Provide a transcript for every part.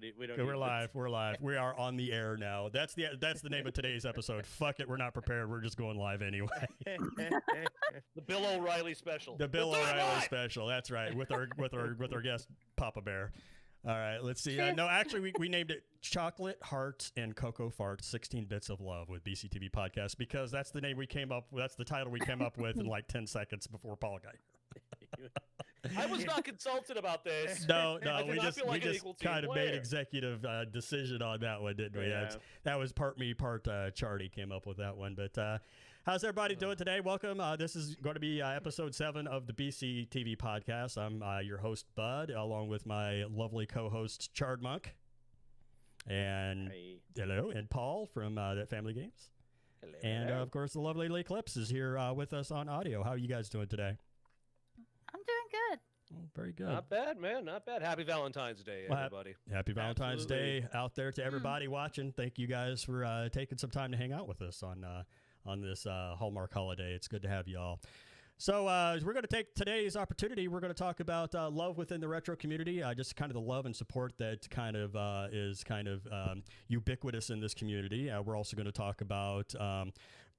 We don't. Okay, need we're live. We're live. We are on the air now. That's the name of today's episode. Fuck it, we're not prepared. We're just going live anyway. The Bill O'Reilly special. The Bill O'Reilly special. That's right. With our guest Papa Bear. All right, let's see. No, actually, we named it Chocolate Hearts and Coco Farts 16 Bits of Love with BCTV Podcast because that's the name we came up with. That's the title we came up with in like 10 seconds before Paul got here. I was not consulted about this. No, we just kind of made executive decision on that one, didn't we? Yeah. That was part me, part Charlie came up with that one. But how's everybody doing today? Welcome. This is going to be episode 7 of the BCTV podcast. I'm your host, Bud, along with my lovely co-host, Chard Monk. And hello, and Paul from That Family Games. Hello. And of course, the lovely Lee Clips is here with us on audio. How are you guys doing today? I'm doing good. Oh, very good. Not bad, man. Not bad. Happy Valentine's Day, everybody. Happy Valentine's Absolutely. Day out there to everybody watching. Thank you guys for taking some time to hang out with us on this Hallmark holiday. It's good to have you all. So we're going to take today's opportunity. We're going to talk about love within the retro community, just kind of the love and support that kind of is kind of ubiquitous in this community. We're also going to talk about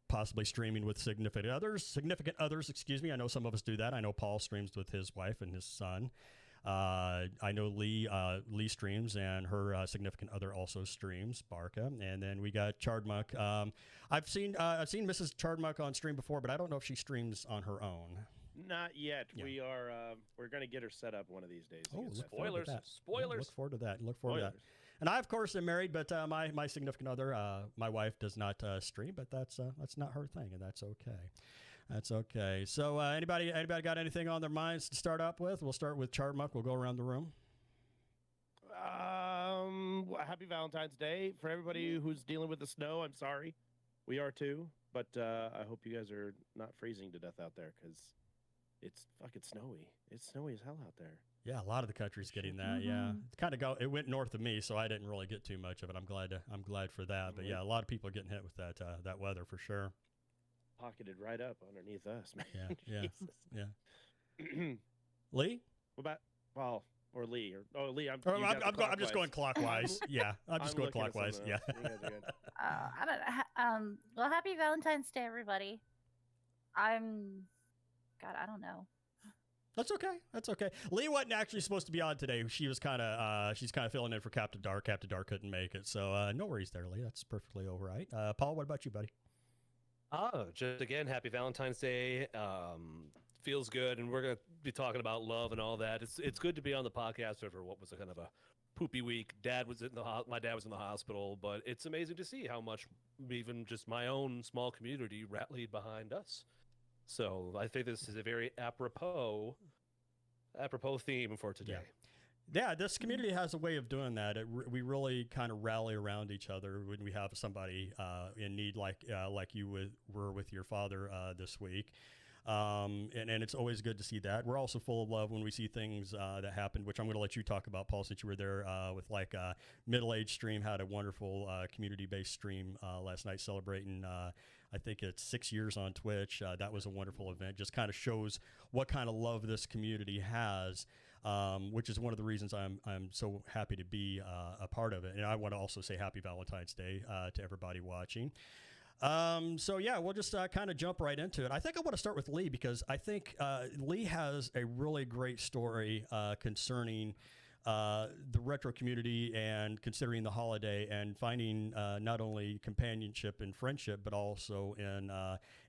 possibly streaming with significant others, excuse me. I know some of us do that. I know Paul streams with his wife and his son. I know Lee streams, and her significant other also streams, Barca. And then we got Chardmuck. I've seen Mrs. Chardmuck on stream before, but I don't know if she streams on her own. Not yet. Yeah. We're going to get her set up one of these days. Oh, Spoilers. Spoilers. Yeah, Spoilers. look forward to that. And I, of course, am married, but my significant other, my wife, does not stream, but that's not her thing, and that's okay. That's okay. So anybody got anything on their minds to start up with? We'll start with Chardmuck. We'll go around the room. Happy Valentine's Day for everybody who's dealing with the snow. I'm sorry, we are too, but I hope you guys are not freezing to death out there because it's fucking snowy. It's snowy as hell out there. Yeah, a lot of the country's getting that. Yeah, it went north of me, so I didn't really get too much of it. I'm glad for that. But yeah, a lot of people are getting hit with that weather for sure. Pocketed right up underneath us, man. Yeah. Lee? What about Paul or Lee? Lee, I'm just going clockwise. Yeah, I'm just going clockwise. Yeah. You guys are good. I don't know. Well, happy Valentine's Day, everybody. I don't know. That's okay. Lee wasn't actually supposed to be on today. She's kind of filling in for Captain Dark. Captain Dark couldn't make it, so no worries there, Lee. That's perfectly all right. Paul, what about you, buddy? Just again, happy Valentine's Day. Feels good, and we're gonna be talking about love and all that. It's good to be on the podcast after what was a kind of a poopy week. My dad was in the hospital, but it's amazing to see how much even just my own small community rallied behind us. So I think this is a very apropos theme for today. Yeah, this community has a way of doing that. We really kind of rally around each other when we have somebody in need, like you were with your father this week. And it's always good to see that. We're also full of love when we see things that happen, which I'm going to let you talk about, Paul, since you were there with like Middle-Aged Stream had a wonderful community-based stream last night celebrating, I think it's 6 years on Twitch. That was a wonderful event. Just kind of shows what kind of love this community has, which is one of the reasons I'm so happy to be a part of it. And I want to also say happy Valentine's Day to everybody watching. So yeah, we'll just kind of jump right into it. I think I want to start with Lee because I think Lee has a really great story concerning the retro community and considering the holiday and finding not only companionship and friendship, but also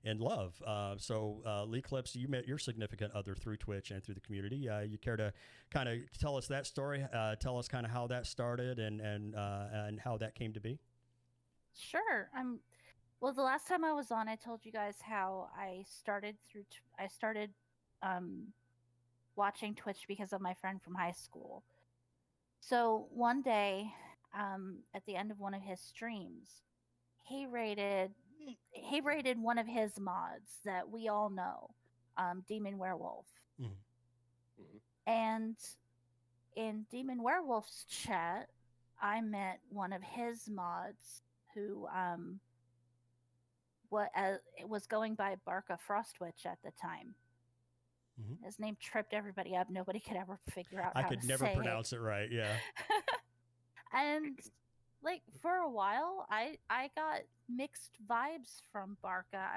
in love. So Lee Clips, you met your significant other through Twitch and through the community. You care to kind of tell us that story? Tell us kind of how that started and how that came to be? Sure. Well, the last time I was on, I told you guys how I started watching Twitch because of my friend from high school. So one day, at the end of one of his streams, he rated one of his mods that we all know, Demon Werewolf. Mm-hmm. And in Demon Werewolf's chat, I met one of his mods who was going by Barca Frostwitch at the time. Mm-hmm. His name tripped everybody up. Nobody could ever figure out I how could to never say pronounce it right. Yeah. And like for a while, I got mixed vibes from Barca.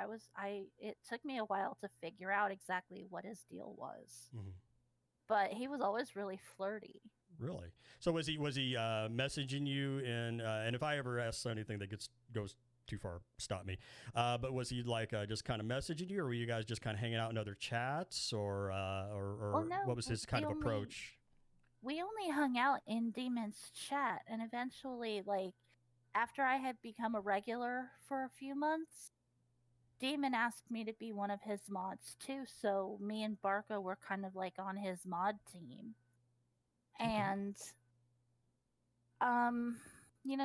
It took me a while to figure out exactly what his deal was, Mhm. but he was always really flirty. Really? So was he messaging you and if I ever ask anything that goes too far, stop me. But was he like just kind of messaging you, or were you guys just kind of hanging out in other chats, or Well, no, what was his kind of we only approach? we only hung out in Demon's chat, and eventually, like after I had become a regular for a few months, Demon asked me to be one of his mods too. So me and Barca were kind of like on his mod team, Okay. and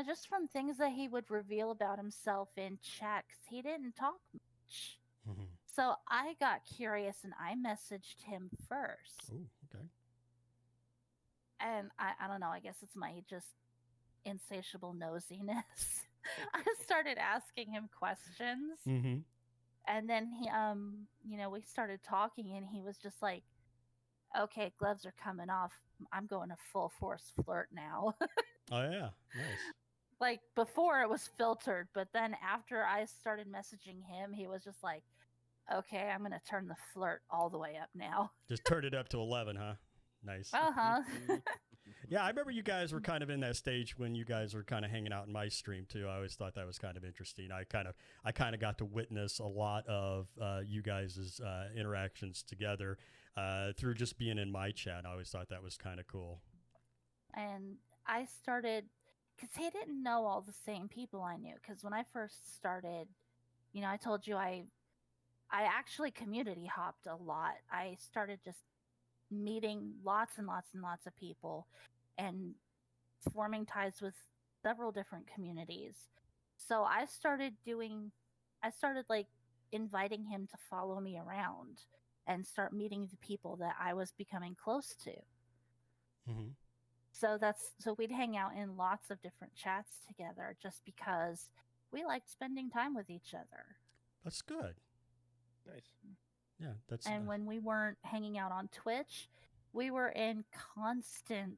just from things that he would reveal about himself in chat, 'cause he didn't talk much. Mhm. So I got curious and I messaged him first. Oh, okay. And I don't know, I guess it's my just insatiable nosiness. I started asking him questions, Mm-hmm. and then we started talking, and he was just like, okay, gloves are coming off. I'm going to full force flirt now. Oh yeah, nice. Like before it was filtered, but then after I started messaging him, he was just like, okay, I'm going to turn the flirt all the way up now. Just turned it up to 11, huh? Nice. Uh-huh. Yeah, I remember you guys were kind of in that stage when you guys were kind of hanging out in my stream too. I always thought that was kind of interesting. I kind of got to witness a lot of you guys' interactions together through just being in my chat. I always thought that was kind of cool. And I started, because he didn't know all the same people I knew. Because when I first started, I told you I actually community hopped a lot. I started just meeting lots and lots and lots of people and forming ties with several different communities. So I started like inviting him to follow me around and start meeting the people that I was becoming close to. Mm-hmm. So we'd hang out in lots of different chats together just because we liked spending time with each other. That's good. Nice. Yeah, that's. And when we weren't hanging out on Twitch, we were in constant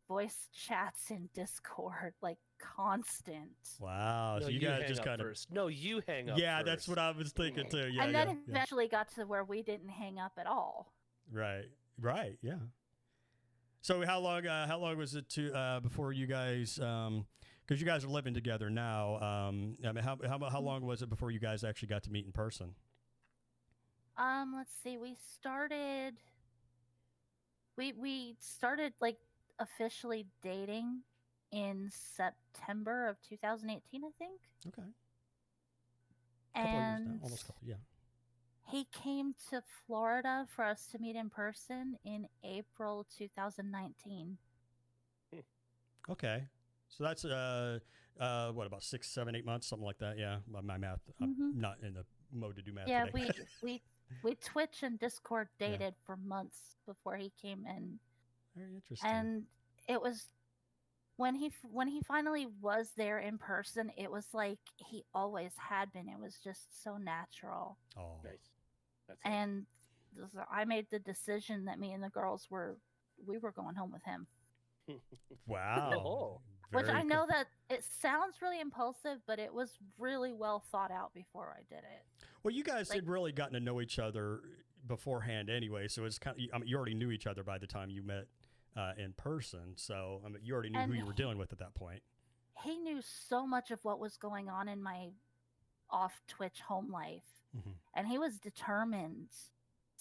voice chats in Discord, like constant. Wow. No, So you you guys hang just up kind of. first. No, you hang up Yeah, first. that's what I was thinking too. Yeah, And then yeah. eventually got to where we didn't hang up at all. Right. Right. Yeah. So how long was it to before you guys because you guys are living together now? I mean, how long was it before you guys actually got to meet in person? Let's see. We started like officially dating in September of 2018, I think. Okay. And Couple of years now, almost couple. Yeah. he came to Florida for us to meet in person in April 2019. Okay. So that's what, about 6, 7, 8 months, something like that. Yeah, my math. Mhm. I'm not in the mode to do math Yeah, today. we Twitch and Discord dated for months before he came in, Very interesting. and it was when he finally was there in person. It was like he always had been. It was just so natural. Oh, Nice. That's nice. And I made the decision that me and the girls were going home with him. wow. Oh. Which Very I cool. know that it sounds really impulsive, but it was really well thought out before I did it. Well, you guys like- had really gotten to know each other beforehand anyway, so it's kind of, I mean, you already knew each other by the time you met in person. So I mean, you already knew who you were dealing with at that point. He knew so much of what was going on in my off Twitch home life, and he was determined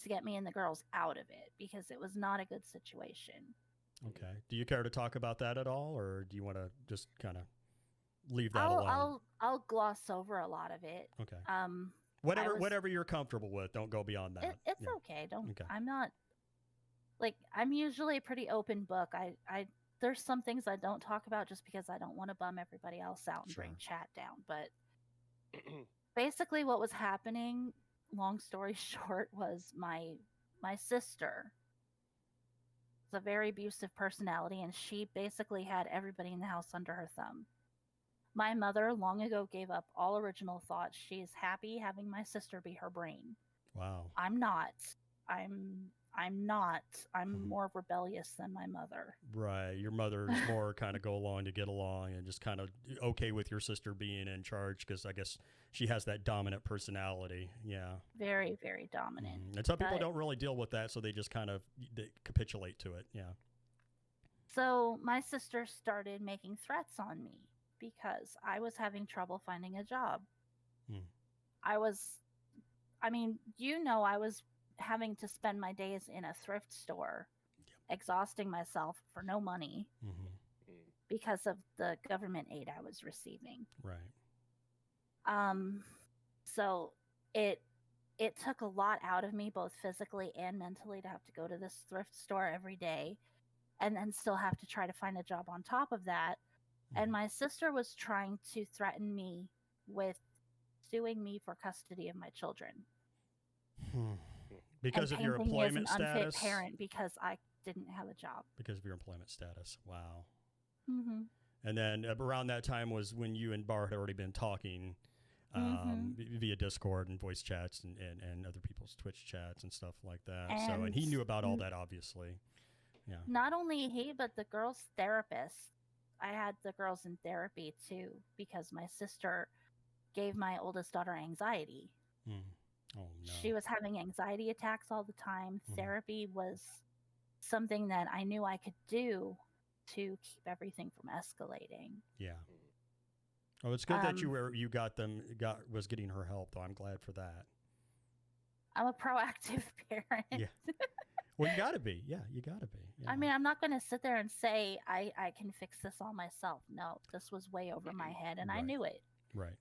to get me and the girls out of it because it was not a good situation. Okay. Do you care to talk about that at all, or do you want to just kind of leave that alone? I'll gloss over a lot of it. Okay. Whatever you're comfortable with. Don't go beyond that. It's Yeah. okay. Okay. I'm not like, I'm usually a pretty open book. I there's some things I don't talk about just because I don't want to bum everybody else out and bring chat down. But basically, what was happening, long story short, was my sister. A very abusive personality, and she basically had everybody in the house under her thumb. My mother long ago gave up all original thought. She's happy having my sister be her brain. Wow. I'm not. I'm I'm not. I'm Mhm. more rebellious than my mother. Right. Your mother is more kind of go along to get along and just kind of okay with your sister being in charge because I guess she has that dominant personality. Yeah. Very, very dominant. And some people But don't really deal with that, so they just kind of they capitulate to it. Yeah. so my sister started making threats on me because I was having trouble finding a job. Hmm. I was, I mean, I was having to spend my days in a thrift store, exhausting myself for no money Mm-hmm. because of the government aid I was receiving. Right. So it took a lot out of me, both physically and mentally, to have to go to this thrift store every day and then still have to try to find a job on top of that. And my sister was trying to threaten me with suing me for custody of my children. Because and of your painting me as an employment unfit status? parent because I didn't have a job. Because of your employment status. Wow. Mm-hmm. And then around that time was when you and Bar had already been talking via Discord and voice chats and other people's Twitch chats and stuff like that. And he knew about all that, obviously. Yeah. Not only he, but the girl's therapist. I had the girls in therapy too because my sister gave my oldest daughter anxiety. Mm. Oh, no. She was having anxiety attacks all the time. Mhm. Therapy was something that I knew I could do to keep everything from escalating. Yeah. Oh, it's good that was getting her help, though. I'm glad for that. I'm a proactive parent. Yeah. Well, you got to be. Yeah, you got to be. Yeah. I mean, I'm not going to sit there and say I can fix this all myself. No, this was way over my head, and I knew it. Right.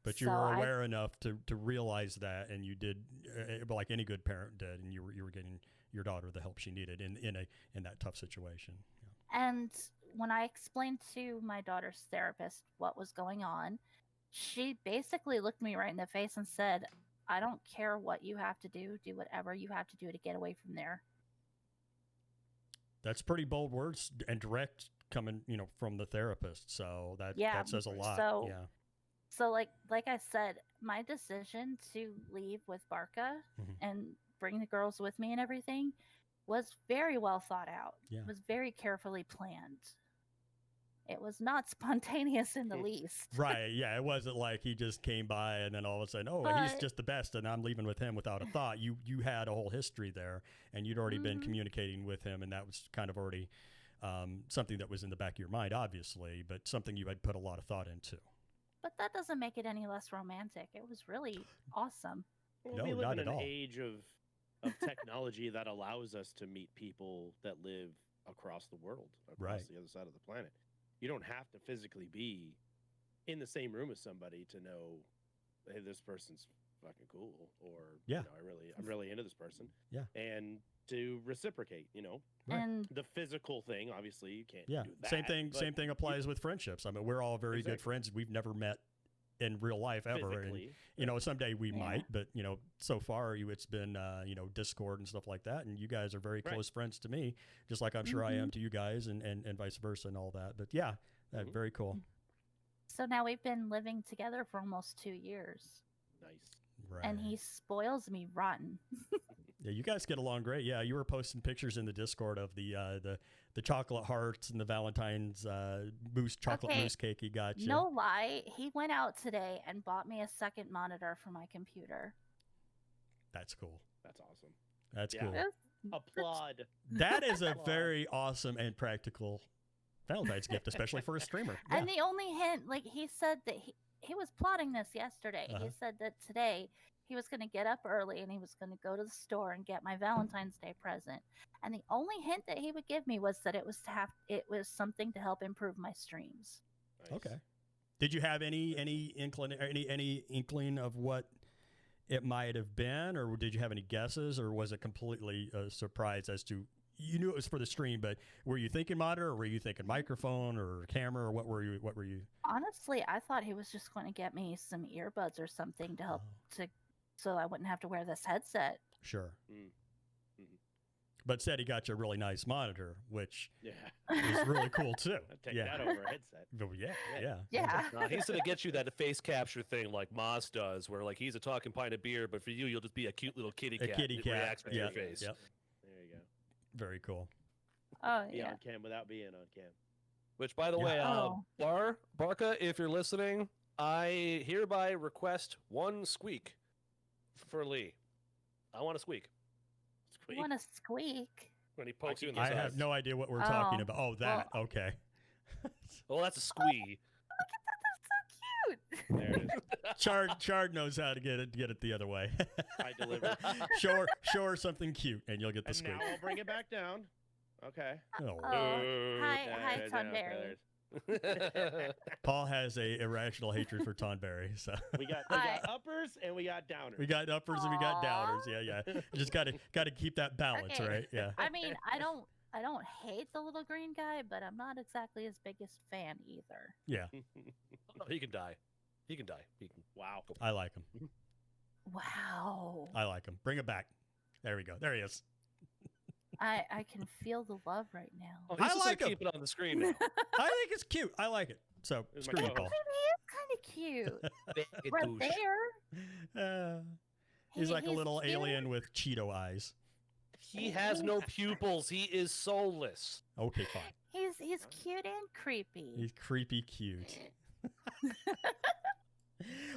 But you were aware enough to realize that, and you did, like any good parent did, and you were getting your daughter the help she needed in that tough situation. Yeah. And when I explained to my daughter's therapist what was going on, she basically looked me right in the face and said, "I don't care what you have to do. Do whatever you have to do to get away from there." That's pretty bold words and direct coming, from the therapist. So that says a lot. So like I said, my decision to leave with Barca and bring the girls with me and everything was very well thought out. Yeah. It was very carefully planned. It was not spontaneous in the least. Right. Yeah. It wasn't like he just came by and then all of a sudden, he's just the best and I'm leaving with him without a thought. You had a whole history there and you'd already been communicating with him, and that was kind of already something that was in the back of your mind, obviously, but something you had put a lot of thought into. But that doesn't make it any less romantic. It was really awesome. Well, no, we live not in at an all. age of technology that allows us to meet people that live across the world, across the other side of the planet. You don't have to physically be in the same room as somebody to know, hey, this person's fucking cool, or I'm really into this person. Yeah. And to reciprocate, Right. And the physical thing, obviously you can't Yeah. do that. Same thing applies with friendships. I mean, we're all very good friends. We've never met in real life ever. Physically, and someday we might, but so far it's been Discord and stuff like that, and you guys are very close friends to me, just like I'm sure I am to you guys, and vice versa and all that. But yeah, very cool. So now we've been living together for almost 2 years. Nice. Right. And he spoils me rotten. Yeah, you guys get along great. Yeah, you were posting pictures in the Discord of the chocolate hearts and the Valentine's chocolate mousse cake he got you. No lie, he went out today and bought me a second monitor for my computer. That's cool. That's awesome. That's cool. Applaud. That is a very awesome and practical Valentine's gift, especially for a streamer. Yeah. And the only hint, he said that he was plotting this yesterday. He said that today he was going to get up early and he was going to go to the store and get my Valentine's Day present. And the only hint that he would give me was that it was something to help improve my streams. Nice. Okay. Did you have any inkling of what it might have been, or did you have any guesses, or was it completely a surprise as to you knew it was for the stream, but were you thinking monitor, or were you thinking microphone or camera, or what were you? Honestly, I thought he was just going to get me some earbuds or something to help so I wouldn't have to wear this headset. Sure. But said he got you a really nice monitor, which Yeah. is really cool too. I'd take yeah. that over a headset. Yeah. Yeah. He's gonna get you that face capture thing like Moss does, where like he's a talking pint of beer, but for you, you'll just be a cute little kitty cat. kitty that cat. reacts with Yeah. your face. Yep. There you go. Very cool. Oh Be yeah. on cam without being on cam. Which, by the Yeah. way, Oh. Barca, if you're listening, I hereby request one squeak for Lee. I want a squeak You want to squeak? when he pokes you in the I side. have no idea what we're talking Oh, about. Oh, that. Okay. Well, that's a squee. That's so cute. There it is. Chard knows how to get it the other way. I delivered. show her something cute, and you'll get the And squeak. now I'll bring it back down. Okay. Oh. Oh, hi, Yeah, Thunberry. Paul has a irrational hatred for Tonberry, so We got uppers and we got downers. we got uppers and we got Aw. downers. Yeah. You just gotta keep that balance, Okay. right? Yeah. I mean, I don't hate the little green guy, but I'm not exactly his biggest fan either. Yeah. Oh, he can die. He can die. He can. Wow. I like him. Wow. I like him. Bring him back. There we go. There he is. I can feel the love right now. Oh, I he's just like gonna him. keep it on the screen now. I think it's cute. I like it. So Here's my screw you, co-host. Paul. He is kind of cute. Big right douche. there. He's like a he's little cute. alien with Cheeto eyes. He has no pupils. He is soulless. Okay, fine. He's cute and creepy. He's creepy cute.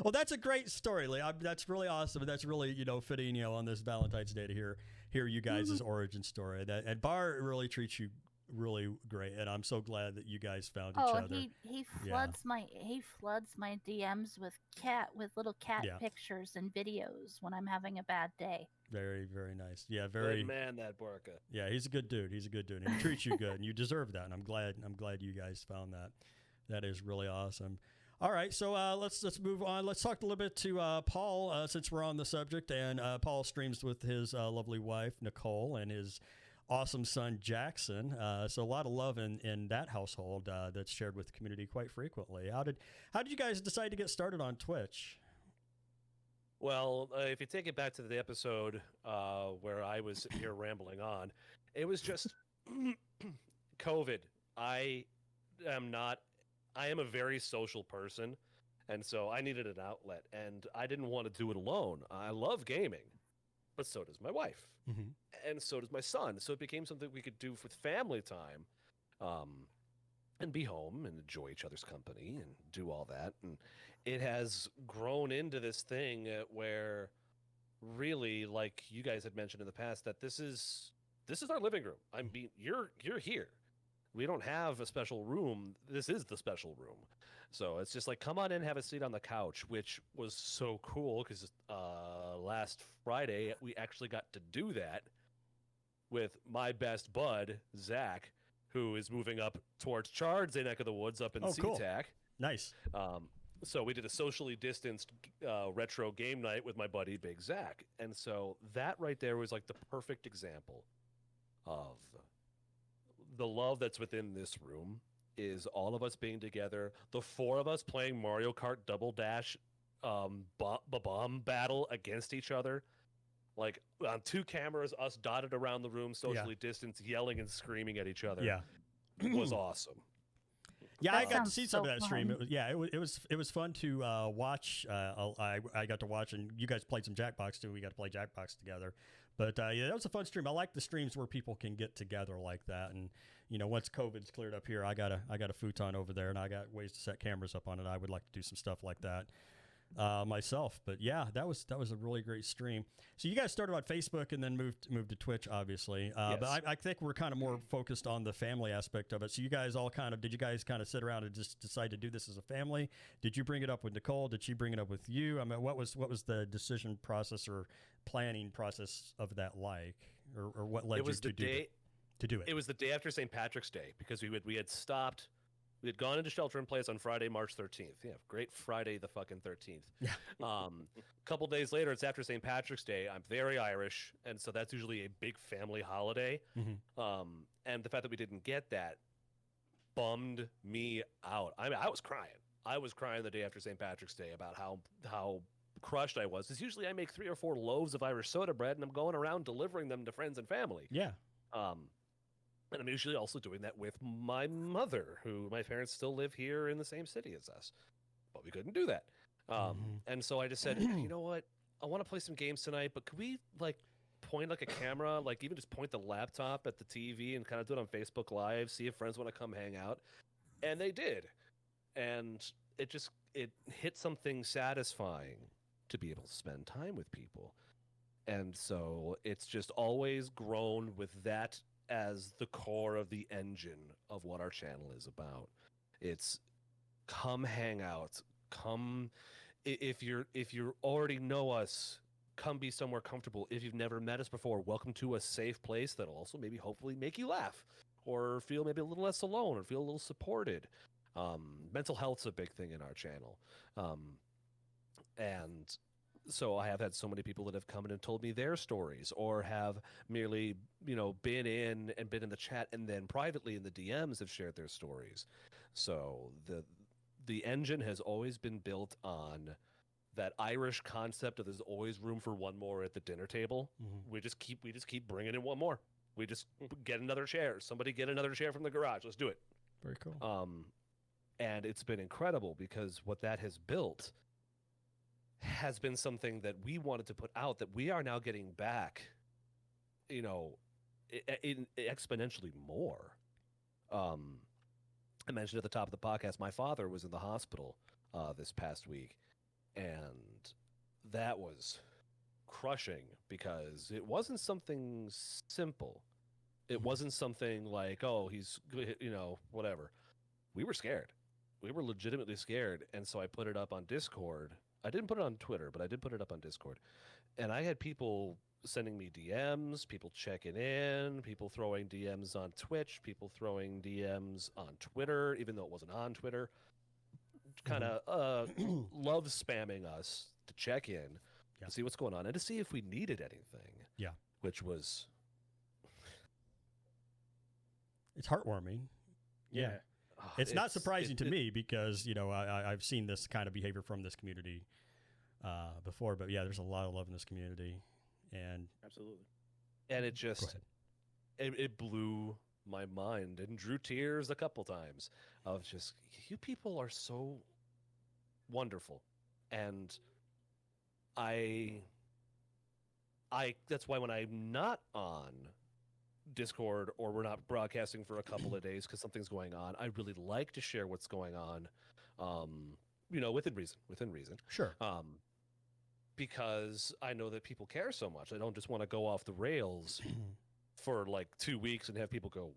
Well, that's a great story, Lee. That's really awesome. That's really, fitting, on this Valentine's Day to hear you guys' origin story. And Bar really treats you really great, and I'm so glad that you guys found each other. He floods my DMs with little cat Yeah. pictures and videos when I'm having a bad day. Very, very nice. Yeah, very. Good man, that Barca. Yeah, he's a good dude. And he treats you good, and you deserve that. And I'm glad you guys found that. That is really awesome. All right, so let's move on. Let's talk a little bit to Paul since we're on the subject. And Paul streams with his lovely wife Nicole and his awesome son Jackson. So a lot of love in that household that's shared with the community quite frequently. How did you guys decide to get started on Twitch? Well, if you take it back to the episode where I was here rambling on, it was just COVID. I am a very social person, and so I needed an outlet, and I didn't want to do it alone. I love gaming, but so does my wife, Mm-hmm. and so does my son. So it became something we could do with family time, and be home and enjoy each other's company and do all that. And it has grown into this thing where, really, like you guys had mentioned in the past, that this is our living room. I mean, you're here. We don't have a special room. This is the special room. So it's just like, come on in, have a seat on the couch, which was so cool because last Friday we actually got to do that with my best bud, Zach, who is moving up towards Chard's neck of the woods up in Oh, cool. SeaTac. Nice. So we did a socially distanced retro game night with my buddy Big Zach. And so that right there was like the perfect example of the love that's within this room is all of us being together, the four of us playing Mario Kart Double Dash bomb battle against each other, like on two cameras, us dotted around the room, socially distanced, yelling and screaming at each other. Yeah. Was awesome. Yeah, That I got to sounds see some so of that stream. fun. It was fun to watch. I got to watch, and you guys played some Jackbox too. We got to play Jackbox together. But yeah, that was a fun stream. I like the streams where people can get together like that. And once COVID's cleared up here, I got a futon over there, and I got ways to set cameras up on it. I would like to do some stuff like that myself. But yeah, that was a really great stream. So you guys started on Facebook and then moved to Twitch, obviously. Yes. But I think we're kind of more focused on the family aspect of it. So you guys did you guys kind of sit around and just decide to do this as a family? Did you bring it up with Nicole? Did she bring it up with you? I mean, what was the decision process or planning process of that like, or what led you to do it? It was the day after St. Patrick's Day because we had stopped. We had gone into shelter in place on Friday, March 13th. Yeah, great Friday the fucking 13th. Yeah. A couple days later, it's after St. Patrick's Day. I'm very Irish, and so that's usually a big family holiday. Mhm. And the fact that we didn't get that bummed me out. I mean, I was crying. I was crying the day after St. Patrick's Day about how crushed I was. Because usually I make 3 or 4 loaves of Irish soda bread, and I'm going around delivering them to friends and family. Yeah. And I'm usually also doing that with my mother, who my parents still live here in the same city as us, but we couldn't do that. And so I just said, you know what? I want to play some games tonight, but could we like point like a camera, like even just point the laptop at the TV and kind of do it on Facebook Live, see if friends want to come hang out? And they did. And it hit something satisfying to be able to spend time with people. And so it's just always grown with that as the core of the engine of what our channel is about. It's come hang out, come if you already know us, come be somewhere comfortable. If you've never met us before, welcome to a safe place that'll also maybe hopefully make you laugh or feel maybe a little less alone or feel a little supported. Mental health's a big thing in our channel. And so I have had so many people that have come in and told me their stories, or have merely, been in the chat and then privately in the DMs have shared their stories. So the engine has always been built on that Irish concept of there's always room for one more at the dinner table. We just keep bringing in one more. We just get another chair. Somebody get another chair from the garage. Let's do it. Very cool. And it's been incredible because what that has built has been something that we wanted to put out that we are now getting back, exponentially more. I mentioned at the top of the podcast, my father was in the hospital this past week, and that was crushing because it wasn't something simple. It wasn't something like, oh, he's, whatever. We were scared. We were legitimately scared, and so I put it up on Discord. I didn't put it on Twitter, but I did put it up on Discord. And I had people sending me DMs, people checking in, people throwing DMs on Twitch, people throwing DMs on Twitter, even though it wasn't on Twitter. Kind of love spamming us to check in, to see what's going on, and to see if we needed anything. Yeah. Which was... It's heartwarming. Yeah. It's not surprising to me because, I've seen this kind of behavior from this community before. But, yeah, there's a lot of love in this community. And absolutely. And it just it blew my mind and drew tears a couple times of just, you people are so wonderful. And I that's why when I'm not on Discord or we're not broadcasting for a couple of days because something's going on, I really like to share what's going on, within reason. Sure. Because I know that people care so much. I don't just want to go off the rails for like 2 weeks and have people go,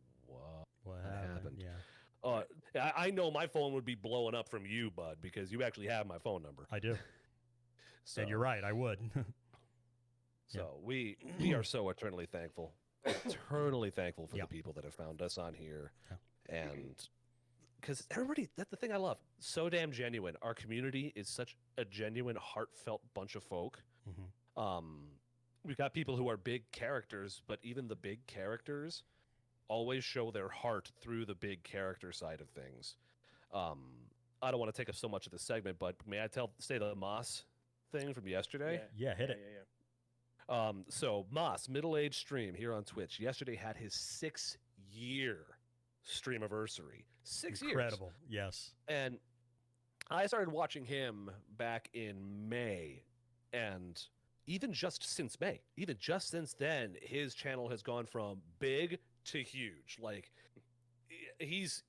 what happened? Yeah. I know my phone would be blowing up from you, bud, because you actually have my phone number. I do. So, and you're right, I would. So we are so eternally thankful for the people that have found us on here. And because everybody, that's the thing I love, so damn genuine. Our community is such a genuine, heartfelt bunch of folk. We've got people who are big characters, but even the big characters always show their heart through the big character side of things. I don't want to take up so much of this segment, but may I say the Moss thing from yesterday? Yeah, hit it. So Moss, middle-aged stream here on Twitch, yesterday had his 6-year streamiversary. 6 years. Incredible, yes. And I started watching him back in May, and even just since May, even just since then, his channel has gone from big to huge. Like, he's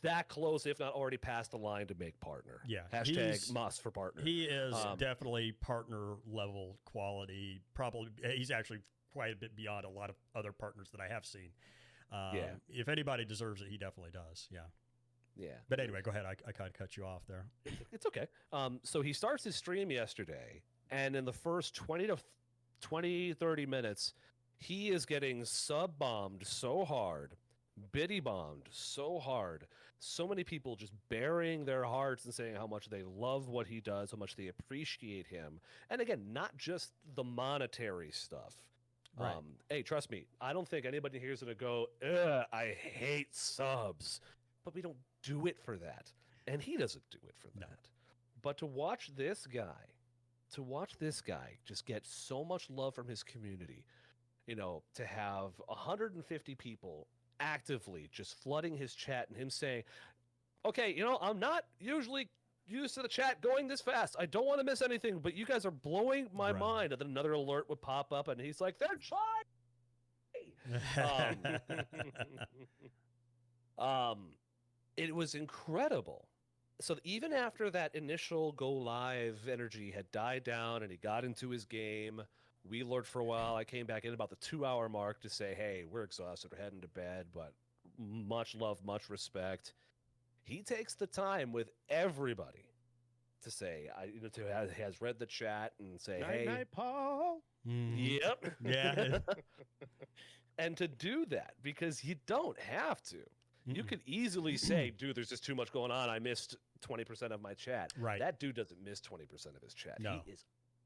that close, if not already past the line to make partner. Yeah. Hashtag Moss for partner. He is definitely partner level quality. Probably, he's actually quite a bit beyond a lot of other partners that I have seen. If anybody deserves it, he definitely does. Yeah. Yeah. But anyway, go ahead. I kind of cut you off there. It's okay. So he starts his stream yesterday, and in the first 30 minutes, he is getting sub-bombed so hard, biddy-bombed so hard. So many people just burying their hearts and saying how much they love what he does, how much they appreciate him. And again, not just the monetary stuff. Right. Hey, trust me, I don't think anybody here is going to go, I hate subs. But we don't do it for that. And he doesn't do it for that. But to watch this guy just get so much love from his community to have 150 people actively just flooding his chat and him saying, okay, I'm not usually used to the chat going this fast. I don't want to miss anything, but you guys are blowing my Right. mind. And then another alert would pop up, and he's like, they're trying. It was incredible. So even after that initial go live energy had died down and he got into his game, we lured for a while. I came back in about the 2-hour mark to say, hey, we're exhausted, we're heading to bed, but much love, much respect. He takes the time with everybody to say, has read the chat and say, hey, night, Paul. Yep. Yeah. And to do that, because you don't have to. You Mm-mm. could easily say, dude, there's just too much going on. I missed 20% of my chat. Right. That dude doesn't miss 20% of his chat. No. He is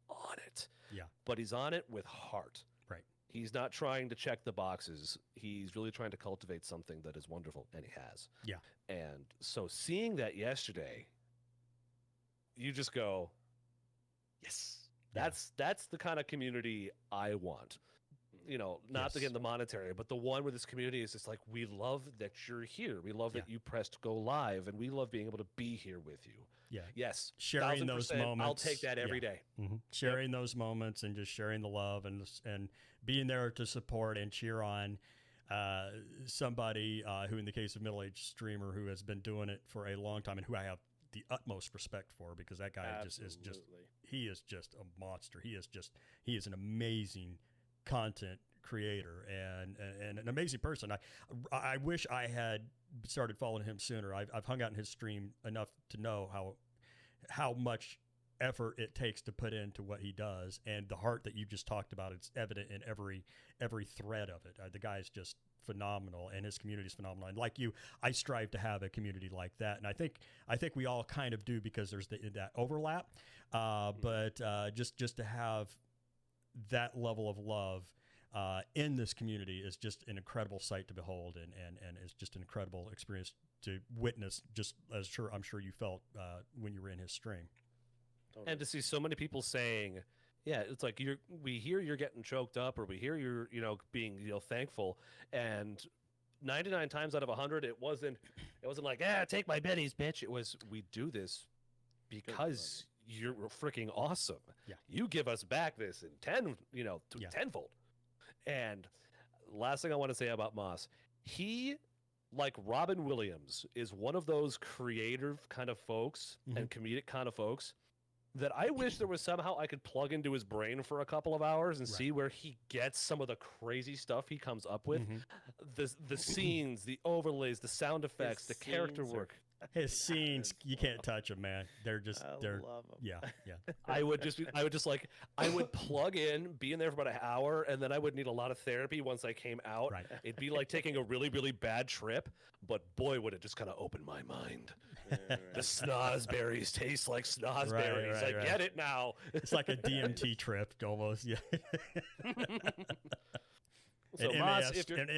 on it. Yeah. But he's on it with heart. Right. He's not trying to check the boxes. He's really trying to cultivate something that is wonderful, and he has. Yeah. And so seeing that yesterday, you just go, yes, that's the kind of community I want. Not Yes. again the monetary, but the one where this community is just like, we love that you're here. We love that you pressed go live, and we love being able to be here with you. Yeah. Yes. Sharing those 1000%, moments. I'll take that every day. Mm-hmm. Sharing those moments and just sharing the love and being there to support and cheer on somebody who, in the case of middle-aged streamer, who has been doing it for a long time and who I have the utmost respect for, because that guy he is just a monster. He is an amazing content creator and an amazing person. I wish I had started following him sooner. I've hung out in his stream enough to know how much effort it takes to put into what he does, and the heart that you just talked about. It's evident in every thread of it. The guy is just phenomenal, and his community is phenomenal. And like you, I strive to have a community like that, and I think we all kind of do, because there's that overlap. But just to have that level of love in this community is just an incredible sight to behold, and it's just an incredible experience to witness, just as I'm sure you felt when you were in his stream. Totally. And to see so many people saying, yeah, it's like we hear you're getting choked up, or we hear you're being thankful, and 99 times out of 100 it wasn't like, take my bennies, bitch. It was, we do this because you're freaking awesome. Yeah. You give us back this in tenfold. And last thing I want to say about Moss, he, like Robin Williams, is one of those creative kind of folks and comedic kind of folks that I wish there was somehow I could plug into his brain for a couple of hours and see where he gets some of the crazy stuff he comes up with. The scenes, the overlays, the sound effects, the character work. His scenes, you can't touch them, man. They're love 'em. yeah. I would plug in, be in there for about an hour, and then I would need a lot of therapy once I came out. Right. It'd be like taking a really, really bad trip, but boy, would it just kind of open my mind. The snozberries taste like snozberries. Right. I get it now. It's like a DMT trip almost. Yeah. So, An Moss, MAS if you're trip.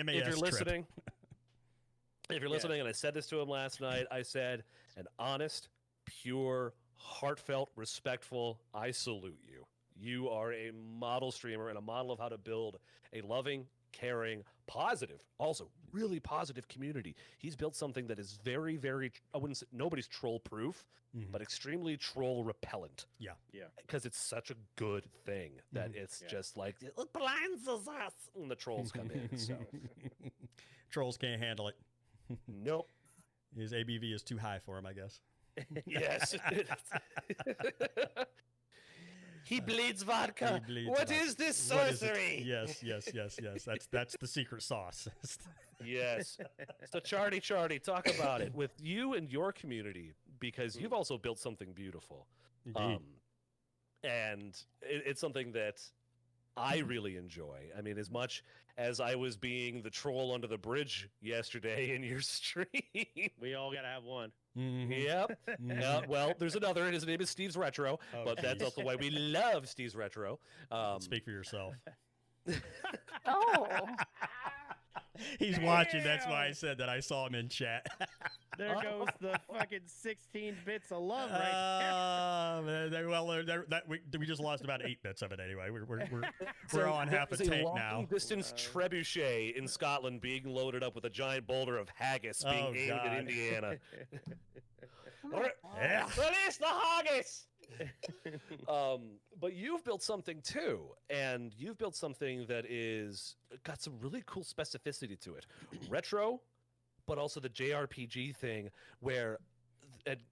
listening, and I said this to him last night, I said, an honest, pure, heartfelt, respectful, I salute you. You are a model streamer and a model of how to build a loving, caring, positive, also really positive community. He's built something that is very, very, I wouldn't say nobody's troll proof, but extremely troll repellent. Yeah. Because it's such a good thing that it's just like, it blinds us when the trolls come in. So Trolls can't handle it. nope. His ABV is too high for him, I guess. Yes. He bleeds vodka. What is this sorcery? Yes. That's the secret sauce. Yes. So Charty, talk about it with you and your community, because you've also built something beautiful. Indeed. And it's something that I really enjoy. I mean, as much as I was being the troll under the bridge yesterday in your stream. We all gotta have one. Yep. Well, there's another, and his name is Steve's Retro, but that's also why we love Steve's Retro. Speak for yourself. Oh, He's watching. That's why I said that. I saw him in chat. There goes the fucking 16 bits of love right We just lost about 8 bits of it anyway. We're So on half a there's tank long now. distance trebuchet in Scotland being loaded up with a giant boulder of haggis being aimed God. at Indiana. Oh my God. Yeah. Release the haggis! But you've built something too, and you've built something that is got some really cool specificity to it. Retro, but also the JRPG thing, where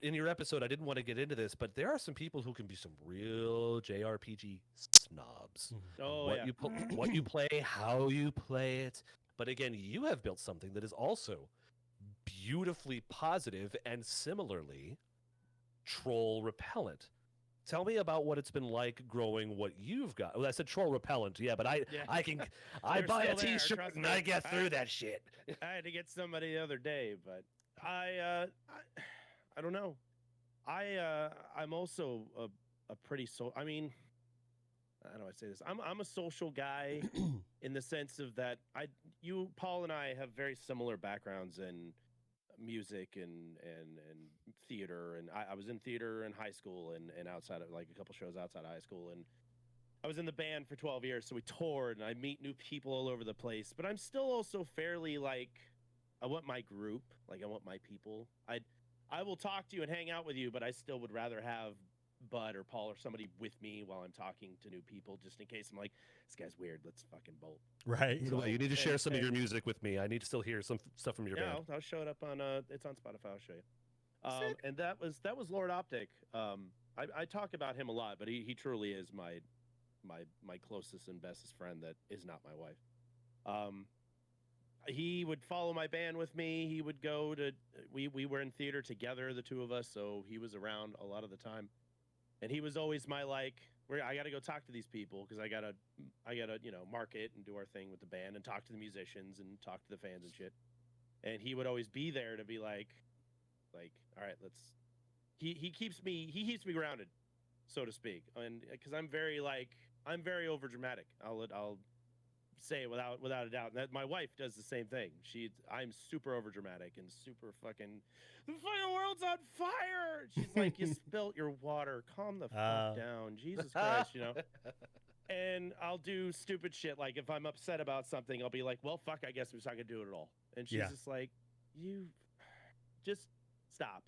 in your episode, I didn't want to get into this, but there are some people who can be some real JRPG snobs. Oh, what yeah. what you play, how you play it. But again, you have built something that is also beautifully positive and similarly troll repellent. Tell me about what it's been like growing what you've got. Well, I said troll repellent, yeah, but I They're buy a still there, t-shirt trust and me. I get through that shit. I had to get somebody the other day, but I don't know. I'm also a pretty I mean, I don't know how I say this. I'm a social guy in the sense of that Paul and I have very similar backgrounds in music and theater, and I was in theater in high school and outside of, like, a couple shows outside of high school, and I was in the band for 12 years, so we toured and I meet new people all over the place, but I'm still also fairly, like, I want my group, like, I want my people. I will talk to you and hang out with you, but I still would rather have Bud or Paul or somebody with me while I'm talking to new people, just in case I'm like, this guy's weird, let's fucking bolt. Right. Either way, you need to share some of your and- music with me. I need to still hear some stuff from your Yeah, band. I'll show it up on it's on Spotify. I'll show you. And that was Lord Optic. I talk about him a lot, but he truly is my closest and bestest friend that is not my wife. He would follow my band with me. He would go to we were in theater together, the two of us, so he was around a lot of the time. And he was always my, like, I got to go talk to these people because I gotta market and do our thing with the band and talk to the musicians and talk to the fans and shit. And he would always be there to be like, all right, let's. He keeps me grounded, so to speak, and because I'm very over dramatic. I'll say it without a doubt. And that my wife does the same thing. I'm super over dramatic and super fucking. The fucking world's on fire. She's like, you spilt your water. Calm the fuck down, Jesus Christ, And I'll do stupid shit. Like, if I'm upset about something, I'll be like, well, fuck, I guess I'm just not gonna do it at all. And she's just like, you just stop,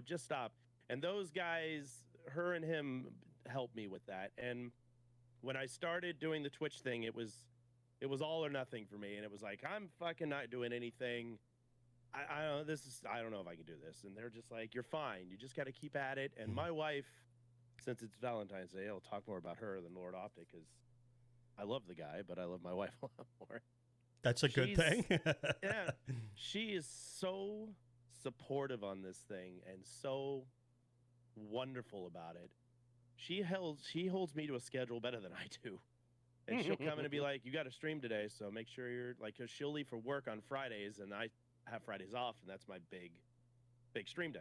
just stop. And those guys, her and him, helped me with that. And when I started doing the Twitch thing, it was all or nothing for me. And it was like, I'm fucking not doing anything. I don't know if I can do this. And they're just like, you're fine. You just got to keep at it. And my wife, since it's Valentine's Day, I'll talk more about her than Lord Optic, because I love the guy, but I love my wife a lot more. That's a good thing. Yeah. She is so supportive on this thing and so wonderful about it. She holds me to a schedule better than I do. And she'll come in and be like, you got to stream today, so make sure you're, like, because she'll leave for work on Fridays, and I have Fridays off, and that's my big stream day.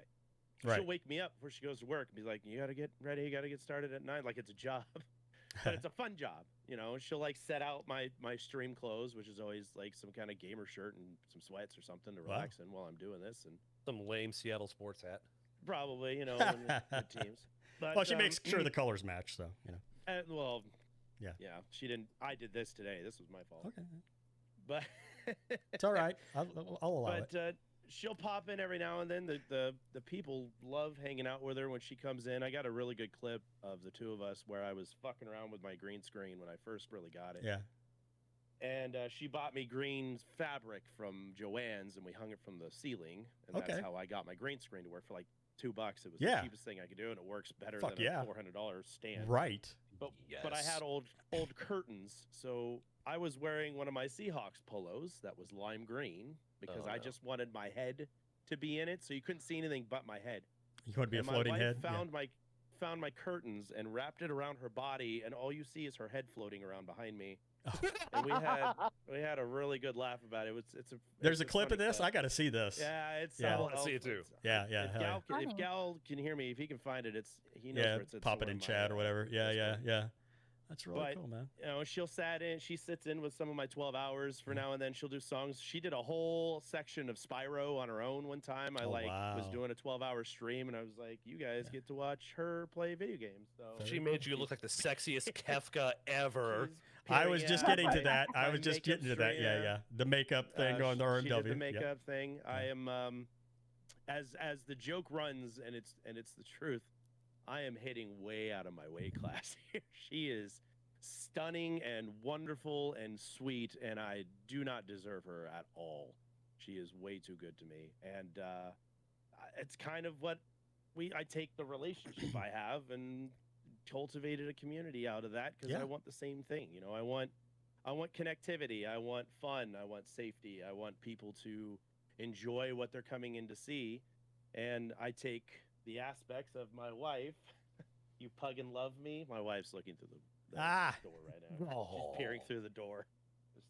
Right. She'll wake me up before she goes to work and be like, you got to get ready, you got to get started at 9, like it's a job. But it's a fun job, She'll, like, set out my stream clothes, which is always, like, some kind of gamer shirt and some sweats or something to relax in while I'm doing this. And Some lame Seattle sports hat. probably, the teams. But, Well, she makes sure the colors match, so, well, Yeah. yeah, she didn't. I did this today. This was my fault. Okay. But It's all right. I'll allow it. But she'll pop in every now and then. The people love hanging out with her when she comes in. I got a really good clip of the two of us where I was fucking around with my green screen when I first really got it. Yeah. And she bought me green fabric from Joann's, and we hung it from the ceiling. And Okay. that's how I got my green screen to work for like $2. It was Yeah. the cheapest thing I could do, and it works better Fuck than yeah. a $400 stand. Right. But I had old curtains, so I was wearing one of my Seahawks polos that was lime green because I just wanted my head to be in it, so you couldn't see anything but my head. You want to be And a floating my wife head? found my curtains and wrapped it around her body, and all you see is her head floating around behind me. And we had a really good laugh about it. There's a it's clip of funny this? clip. I got to see this. Yeah, Yeah. I wanna see it too. Yeah. If Gal can hear me, if he can find it, he knows Yeah, where it's at. pop it somewhere in my, chat or whatever. Yeah. That's really But, cool, man. you know, she sits in with some of my 12 hours for now and then. She'll do songs. She did a whole section of Spyro on her own one time. I Oh, was wow. doing a 12-hour stream, and I was like, you guys get to watch her play video games. So She made you look like the sexiest Kefka ever. I was just getting to that. I my was just makeup getting to that. stream, Yeah. The makeup thing on the RMW. She did the makeup thing. Yeah. I am, as the joke runs, and it's the truth, I am hitting way out of my weight class here. She is stunning and wonderful and sweet, and I do not deserve her at all. She is way too good to me, and it's kind of what I take the relationship I have and cultivated a community out of that because I want the same thing. You know, I want connectivity, I want fun, I want safety, I want people to enjoy what they're coming in to see, and I take the aspects of my wife. You pug and love me. My wife's looking through the door right now. She's peering through the door.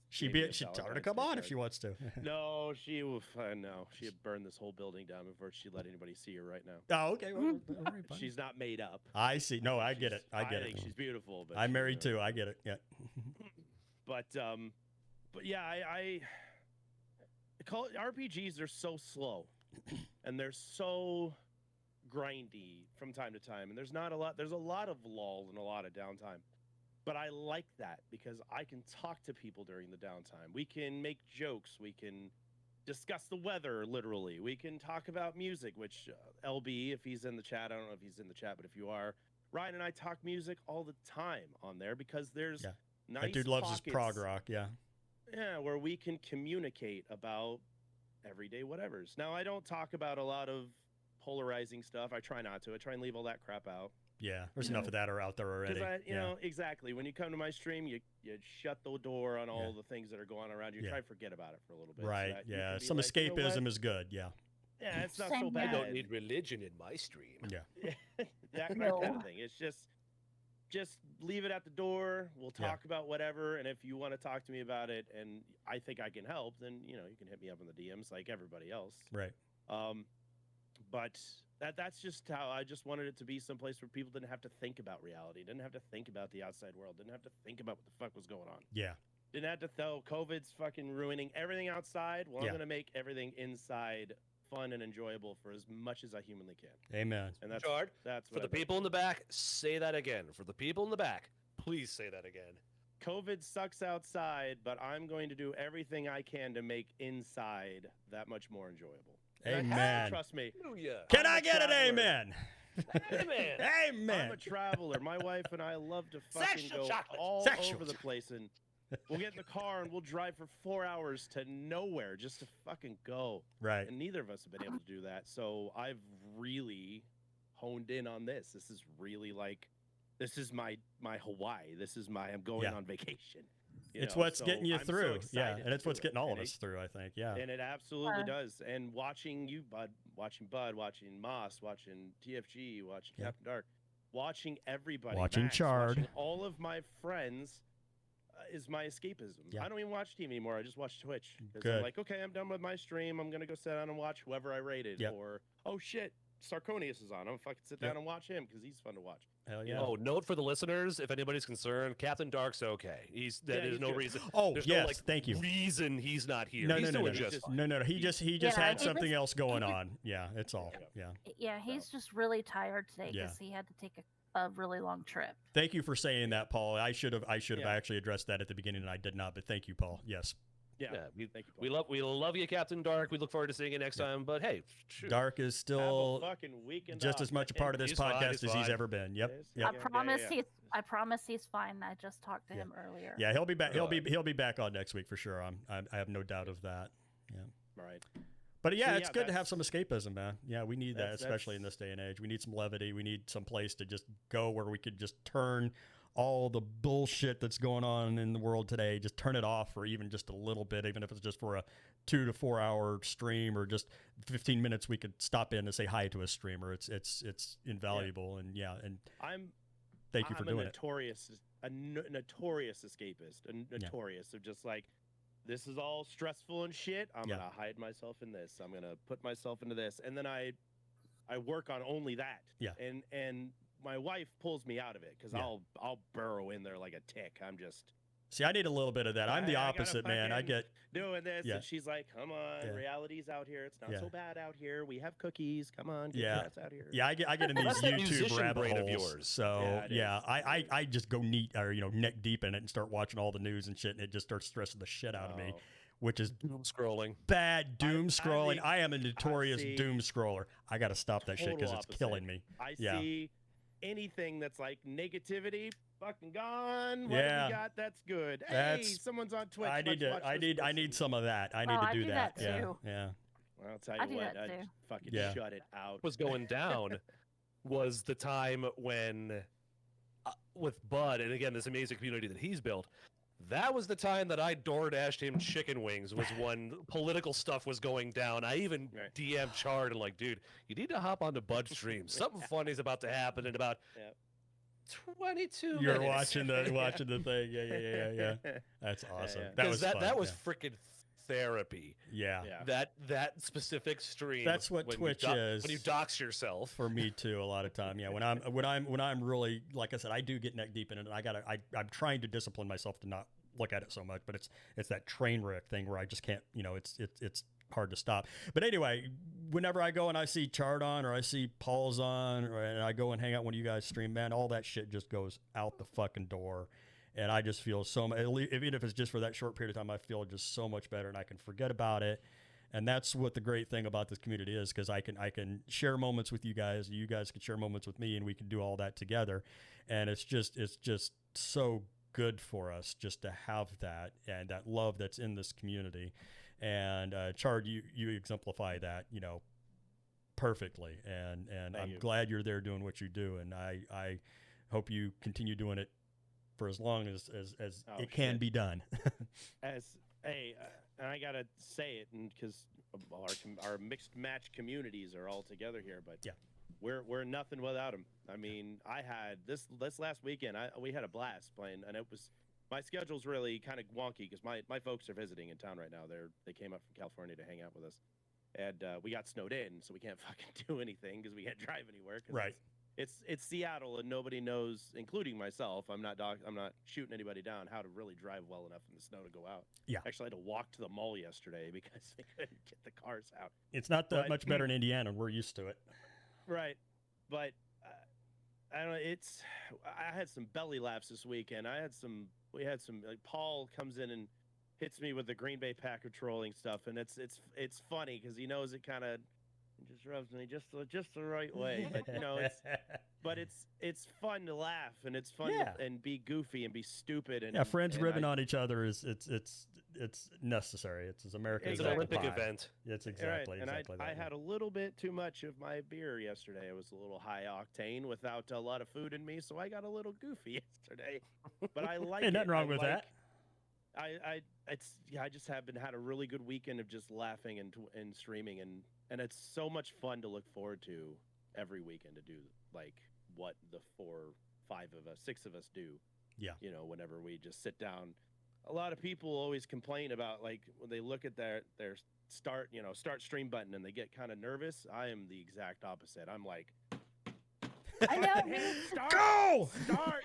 She tell her to come on if she wants to. No, she had burned this whole building down before she let anybody see her right now. Oh, okay. Well, she's not made up. I see. No, I get it. I think she's beautiful. But I'm married too. I get it. Yeah. But yeah, I call it, RPGs are so slow, and they're so grindy from time to time, and there's a lot of lull and a lot of downtime. But I like that because I can talk to people during the downtime. We can make jokes. We can discuss the weather, literally. We can talk about music, which LB, if he's in the chat, I don't know if he's in the chat, but if you are, Ryan and I talk music all the time on there because there's nice that dude loves pockets, his prog rock, yeah, where we can communicate about everyday whatevers. Now, I don't talk about a lot of polarizing stuff. I try not to. I try and leave all that crap out. Yeah, there's enough of that are out there already. You know, exactly. When you come to my stream, you shut the door on all the things that are going on around you. Try to forget about it for a little bit. Right, So some like, escapism is good, yeah. Yeah, it's not so bad. I don't need religion in my stream. Yeah. that kind of thing. It's just leave it at the door. We'll talk about whatever, and if you want to talk to me about it and I think I can help, then, you know, you can hit me up in the DMs like everybody else. Right. But that's just how I just wanted it to be someplace where people didn't have to think about reality, didn't have to think about the outside world, didn't have to think about what the fuck was going on. Yeah. Didn't have to throw COVID's fucking ruining everything outside. Well, I'm going to make everything inside fun and enjoyable for as much as I humanly can. Amen. And that's for the people in the back, say that again. For the people in the back, please say that again. COVID sucks outside, but I'm going to do everything I can to make inside that much more enjoyable. Amen. Trust me. Can I get an amen? Amen. Amen. I'm a traveler. My wife and I love to fucking go all over the place, and we'll get in the car and we'll drive for 4 hours to nowhere just to fucking go. Right. And neither of us have been able to do that. So I've really honed in on this. This is really like, this is my Hawaii. This is I'm going on vacation. It's what's getting you through. And it's what's getting all of it. us through, I think. Yeah. And it absolutely does. And watching you, Bud, watching Moss, watching TFG, watching Captain Dark, watching everybody, watching Max, Chard, watching all of my friends is my escapism. I don't even watch TV anymore. I just watch Twitch. Because I'm like, okay, I'm done with my stream. I'm going to go sit down and watch whoever I rated. Or, oh shit, Sarconius is on. I'm going to fucking sit down and watch him because he's fun to watch. Hell yeah. Oh, note for the listeners, if anybody's concerned, Captain Dark's okay. There's no reason. Oh, there's yes, no, like, thank you. Reason he's not here. No, he's no. He just had something else going on. Yeah, it's all. Yeah. Yeah, he's just really tired today because he had to take a really long trip. Thank you for saying that, Paul. I should have actually addressed that at the beginning, and I did not. But thank you, Paul. Yes. Yeah, thank you, Paul. We love you, Captain Dark. We look forward to seeing you next time. But hey, Dark is still just as much a part of this podcast as he's ever been. Yep. I promise he's fine. I just talked to him earlier. Yeah, he'll be back. He'll be back on next week for sure. I have no doubt of that. Yeah. Right. But it's good to have some escapism, man. Yeah, we need that, especially in this day and age. We need some levity. We need some place to just go where we could just turn all the bullshit that's going on in the world today, just turn it off for even just a little bit, even if it's just for a 2 to 4 hour stream or just 15 minutes. We could stop in and say hi to a streamer. It's invaluable. And thank you for doing it. A notorious escapist, notorious of just like, this is all stressful and shit. I'm going to hide myself in this. I'm going to put myself into this. And then I work on only that. Yeah. And my wife pulls me out of it because Yeah. I'll burrow in there like a tick. I'm just See, I need a little bit of that. I'm the I gotta opposite, man. I fucking get doing this, Yeah. and she's like, "Come on, Yeah. reality's out here. It's not Yeah. so bad out here. We have cookies. Come on, get Yeah. your ass out here." Yeah, I get in these That's that YouTube musician rabbit brain of holes. yours. So Yeah, it yeah, is. I just go neck deep in it and start watching all the news and shit, and it just starts stressing the shit out of me, Oh. which is Doom scrolling. bad doom scrolling. the- I am a notorious see- doom scroller. I got to stop that shit because Total it's opposite. killing me. I Yeah. see anything that's like negativity, fucking gone. What Yeah. have we got? That's good. Hey, That's- someone's on Twitch. I need Let's watch this I need person. some of that. I need Oh, to I do do that. that Yeah, too. yeah. Well, I'll tell I you do what, that I too. fucking Yeah. shut it out. Was going down was the time when with Bud, and again, this amazing community that he's built, that was the time that I door dashed him chicken wings, was when political stuff was going down. I even Right. DM'd Chard and like, dude, you need to hop onto Bud's stream. Something funny's about to happen in about Yep. 22 You're minutes. watching the thing. Yeah. That's awesome. yeah. That was that fun. was freaking therapy. yeah. Yeah. That specific stream. That's what when Twitch you is. when you dox yourself. For me too, a lot of time. Yeah, when I'm really, like I said, I do get neck deep in it. And I'm trying to discipline myself to not look at it so much. But it's that train wreck thing where I just can't. It's hard to stop. But anyway, whenever I go and I see Chart on or I see Paul's on, and I go and hang out when you guys stream, man, all that shit just goes out the fucking door. And I just feel so much, even if it's just for that short period of time, I feel just so much better, and I can forget about it. And that's what the great thing about this community is, because I can share moments with you guys. You guys can share moments with me, and we can do all that together. And it's just so good for us just to have that and that love that's in this community. And Chard, you exemplify that, perfectly. And Thank I'm you. glad you're there doing what you do. And I hope you continue doing it for as long as Oh, it can shit. be done. And I gotta say it, and because our mixed match communities are all together here, but Yeah. we're nothing without them. I mean, I had this last weekend. We had a blast playing, and it was my schedule's really kind of wonky because my folks are visiting in town right now. They came up from California to hang out with us, and we got snowed in, so we can't fucking do anything because we can't drive anywhere. 'Cause Right. It's Seattle, and nobody knows, including myself. I'm not shooting anybody down how to really drive well enough in the snow to go out. Yeah. Actually, I had to walk to the mall yesterday because they couldn't get the cars out. It's not that But- much better in Indiana. We're used to it. Right, but I don't know. I had some belly laughs this weekend. We had some like Paul comes in and hits me with the Green Bay Packer trolling stuff, and it's funny because he knows it kind of just rubs me just the right way. But it's fun to laugh, and it's fun Yeah. and be goofy and be stupid and Yeah, friends and ribbing on each other is it's necessary. It's as American It's as an apple Olympic pie. event. It's Right, exactly and that. I had a little bit too much of my beer yesterday. It was a little high octane without a lot of food in me, so I got a little goofy yesterday. But I like Ain't it. nothing wrong with that. I just had a really good weekend of just laughing and streaming, and it's so much fun to look forward to every weekend to do like what the 6 of us do. Yeah. Whenever we just sit down. A lot of people always complain about like when they look at their start stream button and they get kind of nervous. I am the exact opposite. I'm like, I know. Me, start, Go! start.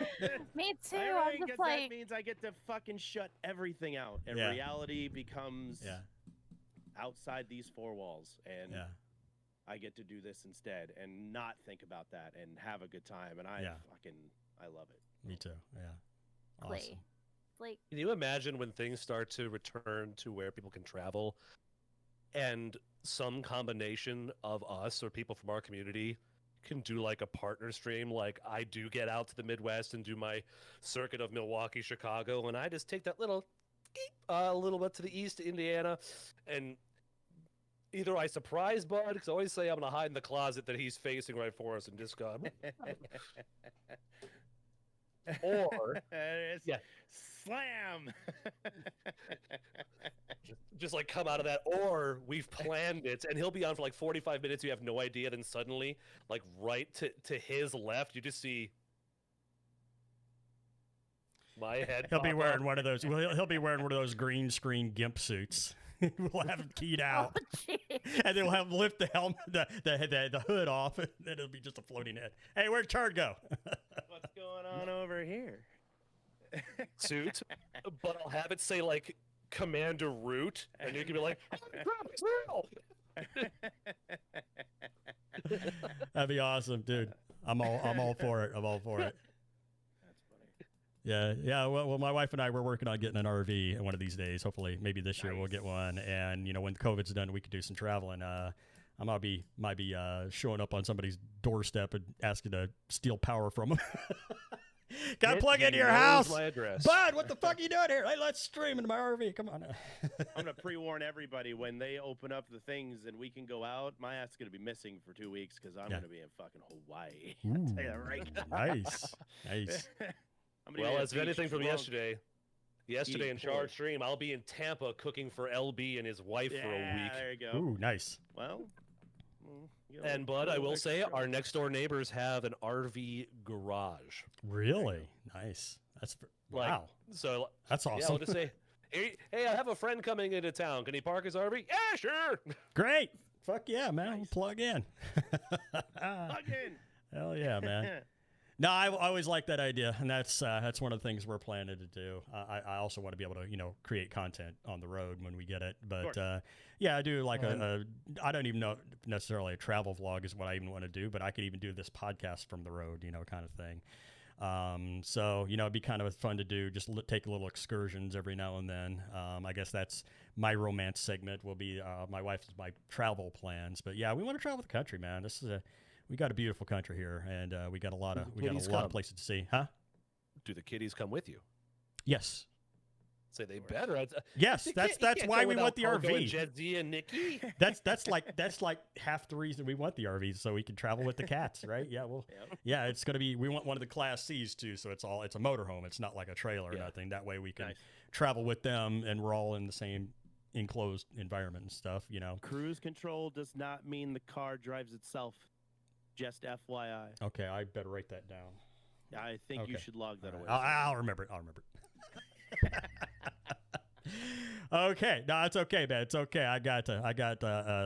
me too. I I'm really, just 'cause like, that means I get to fucking shut everything out, and Yeah. reality becomes Yeah. outside these 4 walls, and Yeah. I get to do this instead and not think about that and have a good time, and I love it. Me too. Yeah. play. Awesome. Like, Can you imagine when things start to return to where people can travel and some combination of us or people from our community can do like a partner stream? Like I do get out to the Midwest and do my circuit of Milwaukee, Chicago, and I just take that little bit to the east to Indiana, and either I surprise Bud, because I always say I'm going to hide in the closet that he's facing right for us and just go, or yeah. Slam. just like come out of that, or we've planned it and he'll be on for like 45 minutes, you have no idea, then suddenly like right to his left you just see my head He'll be pop wearing up. one of those. Well, he'll be wearing one of those green screen gimp suits. We'll have them keyed out. Oh, jeez. And then we'll have them lift the helmet, the hood off, and then it'll be just a floating head. Hey, where'd Chard go? What's going on over here? Suit, but I'll have it say like Commander Root, and you can be like, "Oh, crap, it's real." That'd be awesome, dude. I'm all for it. I'm all for it. That's funny. Yeah. Well, my wife and I, we're working on getting an RV one of these days. Hopefully, maybe this year we'll get one. And when COVID's done, we could do some traveling. I might be showing up on somebody's doorstep and asking to steal power from them. Got to plug into your house. My address. Bud, what the fuck are you doing here? Hey, let's stream into my RV. Come on. I'm going to pre-warn everybody when they open up the things and we can go out, my ass is going to be missing for 2 weeks because I'm going to be in fucking Hawaii. I'll tell you that right now. Nice. Well, as of anything from yesterday in Chard stream, I'll be in Tampa cooking for LB and his wife for a week. There you go. Ooh, nice. Well, and Bud, I will say, our next door neighbors have an RV garage. Really? Nice. That's wow. So that's awesome. Yeah, I'll just say, hey, I have a friend coming into town. Can he park his RV? Yeah, sure. Great. Fuck yeah, man. We'll plug in. Plug in. Hell yeah, man. No, I always like that idea, and that's one of the things we're planning to do. I also want to be able to create content on the road when we get it. But yeah, I do like I don't even know necessarily a travel vlog is what I even want to do, but I could even do this podcast from the road, kind of thing. So it'd be kind of fun to do. Just take little excursions every now and then. I guess that's my romance segment. Will be my wife's my travel plans. But yeah, we want to travel the country, man. This is we got a beautiful country here, and we got a lot of places to see, huh? Do the kiddies come with you? Yes. Say they better. Yes, that's why we want the RV. Jedzi and Nikki. That's like half the reason we want the RV, so we can travel with the cats, right? Yeah, yeah, it's gonna be. We want one of the Class C's too, so it's a motorhome. It's not like a trailer or nothing. That way we can travel with them, and we're all in the same enclosed environment and stuff. Cruise control does not mean the car drives itself. Just FYI. Okay, I better write that down. I think you should log that away. I'll remember it. Okay, no, it's okay, man. It's okay. I got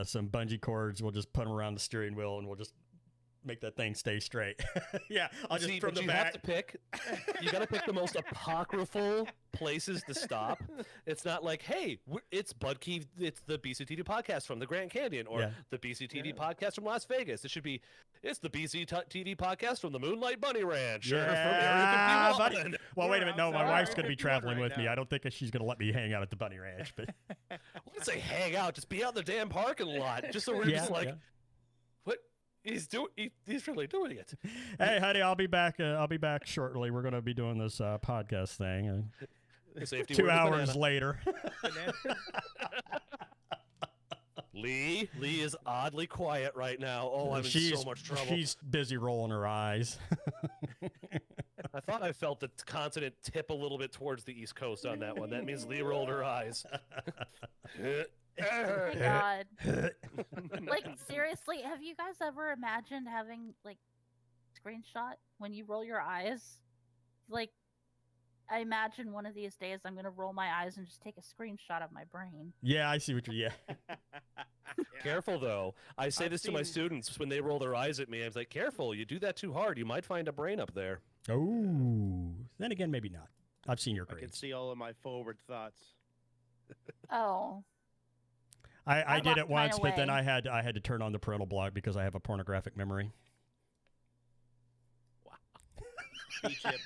some bungee cords. We'll just put them around the steering wheel, and we'll just make that thing stay straight. Yeah, I'll just from the back. You got to pick the most apocryphal places to stop. It's not like, hey, it's Budkey, it's the BCTV podcast from the Grand Canyon, or the BCTV podcast from Las Vegas. It should be, it's the BCTV podcast from the Moonlight Bunny Ranch. Yeah, buddy. Well, wait a minute. No, my wife's going to be traveling with me. I don't think she's going to let me hang out at the Bunny Ranch. But I wouldn't say hang out. Just be out in the damn parking lot. Just so we're just like, what? He's really doing it. Hey, honey, I'll be back shortly. We're going to be doing this podcast thing. 2 hours later. Lee is oddly quiet right now. Oh, I'm in so much trouble. She's busy rolling her eyes. I thought I felt the consonant tip a little bit towards the East Coast on that one. That means Lee rolled her eyes. Oh my God. Like, seriously, have you guys ever imagined having, like, screenshot when you roll your eyes? Like, I imagine one of these days I'm going to roll my eyes and just take a screenshot of my brain. Yeah, I see what you're... Careful, though. I say this to my students when they roll their eyes at me. I was like, careful, you do that too hard. You might find a brain up there. Oh. Then again, maybe not. I've seen your grades. I can see all of my forward thoughts. Oh. I did it once, but then I had to turn on the parental block because I have a pornographic memory. Wow. B-chip.